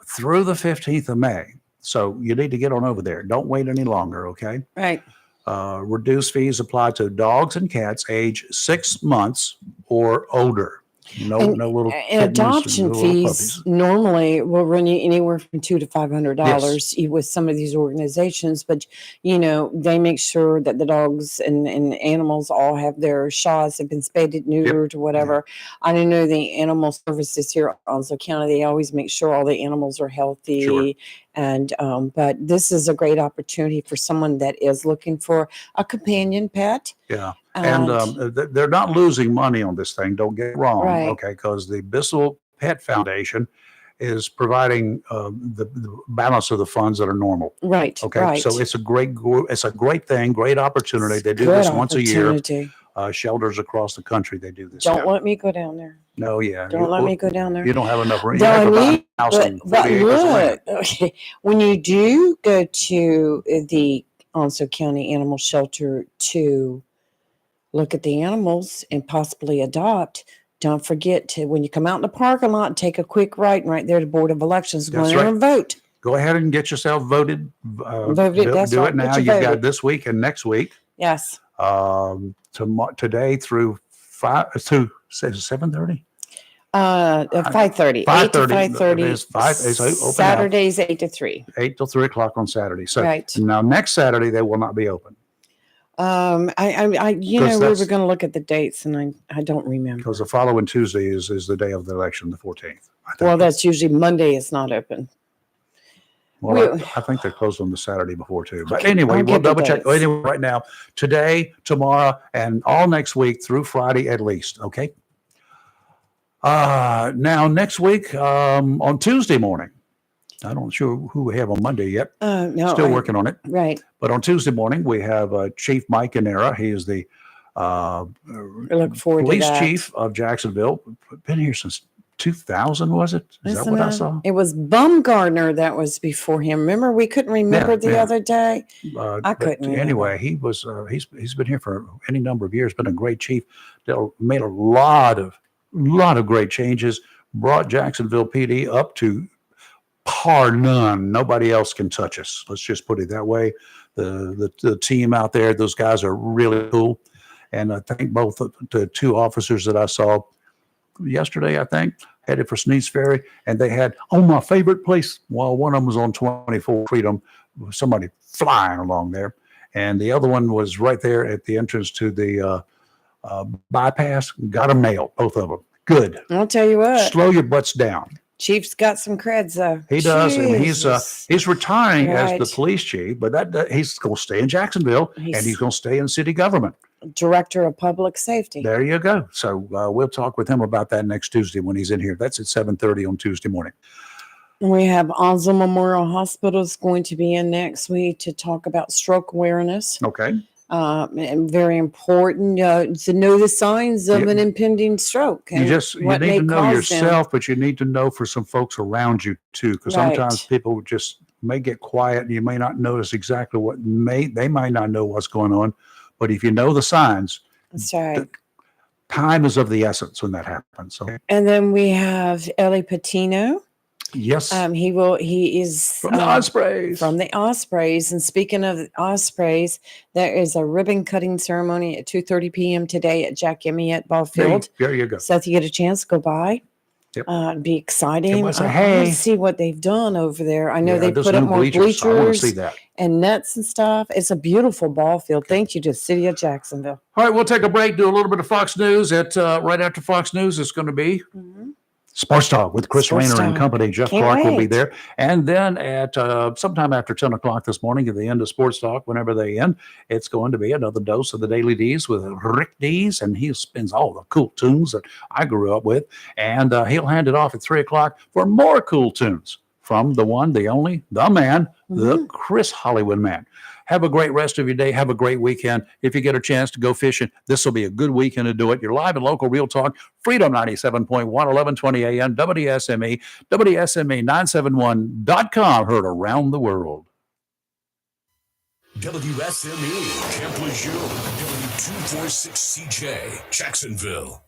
through the 15th of May. So you need to get on over there. Don't wait any longer, okay? Right. Reduced fees apply to dogs and cats age 6 months or older. No little And kittens adoption and little fees puppies. normally will run you anywhere from $200 to $500 with some of these organizations, but they make sure that the dogs and animals all have their shots, have been spaded, neutered, or whatever. I don't know the animal services here at Onslow County. They always make sure all the animals are healthy. Sure. And but this is a great opportunity for someone that is looking for a companion pet. Yeah. And they're not losing money on this thing. Don't get it wrong. Right. Okay. Because the Bissell Pet Foundation is providing the balance of the funds that are normal. Right. Okay. Right. So it's a great thing, great opportunity. They do Good this once a year. opportunity. Shelters across the country, they do this. Don't let me go down there. No, yeah. Don't let me go down there. You don't have enough room. You No, have to buy need- a house and but 40 acres of land. look, okay, when you do go to the Onslow County Animal Shelter to look at the animals and possibly adopt, don't forget to, when you come out in the parking lot, take a quick right, and right there, the Board of Elections, go That's in there right. and vote. Go ahead and get yourself voted. Voted, do that's do right, it now. get you You've got voted. this week and next week. Yes. Today through 7:30. 5:30. 5:30. 5:30. It's open now. Saturdays 8 to 3. 8 till 3 o'clock on Saturday. So Right. now next Saturday they will not be open I we Because were that's- going to look at the dates, and I don't remember. because the following Tuesday is the day of the election, the 14th. Well, that's usually Monday. It's not open. Well, I think they're closed on the Saturday before too. But anyway, I'll we'll get the double check. dates. Anyway, right now, today, tomorrow, and all next week through Friday at least. Okay. Now next week, on Tuesday morning, I don't sure who we have on Monday yet. No, Still working on it. Right. But on Tuesday morning, we have Chief Mike Inera. He is the I look forward police to that. chief of Jacksonville. Been here since 2000, was it? Is that Isn't what I it? saw? It was Bumgardner that was before him. Remember, we couldn't remember the yeah. other day. I But couldn't. remember. anyway, he was he's been here for any number of years. Been a great chief. Made a lot of great changes. Brought Jacksonville PD up to par none. Nobody else can touch us. Let's just put it that way. The team out there, those guys are really cool. And I think both of the two officers that I saw yesterday, I think, headed for Sneads Ferry, and they had my favorite place. Well, one of them was on 24 Freedom, somebody flying along there, and the other one was right there at the entrance to the bypass. Got them nailed, both of them. Good. I'll tell you what. Slow your butts down. Chief's got some creds though. He does, and Jesus. he's retiring as the Right. police chief, but that he's going to stay in Jacksonville, and he's going to stay in city government. Director of Public Safety. There you go. So we'll talk with him about that next Tuesday when he's in here. That's at 7:30 on Tuesday morning. We have Onslow Memorial Hospital is going to be in next week to talk about stroke awareness. Okay. And very important to know the signs of an impending stroke. You and you what need may to know cause them. yourself, but you need to know for some folks around you too, because sometimes Right. people just may get quiet and you may not notice exactly they might not know what's going on. But if you know the signs, That's right. time is of the essence when that happens. So And then we have Ellie Patino. yes, He is from the Ospreys. From the Ospreys. And speaking of Ospreys, there is a ribbon cutting ceremony at 2:30 p.m. today at Jack Emiett Ball Field. There you go. So if you get a chance, go by. Yep. It'd be exciting. Everybody say, I "Hey." want to see what they've done over there. I know Yeah, they those put up new more bleachers. I want to bleachers see that. and nets and stuff. It's a beautiful ball field. Thank you to the city of Jacksonville. All right, we'll take a break, do a little bit of Fox News. At right after Fox News, it's going to be Sports Talk with Chris Sports Rayner and Talk. company. Jeff Can't Clark will be wait. there. And then at sometime after 10 o'clock this morning, at the end of Sports Talk, whenever they end, it's going to be another dose of the Daily D's with Rick D's, and he spins all the cool tunes that I grew up with. And he'll hand it off at 3 o'clock for more cool tunes from the one, the only, the man, the Chris Hollywood man. Have a great rest of your day. Have a great weekend. If you get a chance to go fishing, this will be a good weekend to do it. You're live and local Real Talk, Freedom 97.1, 1120 AM, WSME, WSME971.com, heard around the world. WSME, Camp Lejeune, W246CJ, Jacksonville.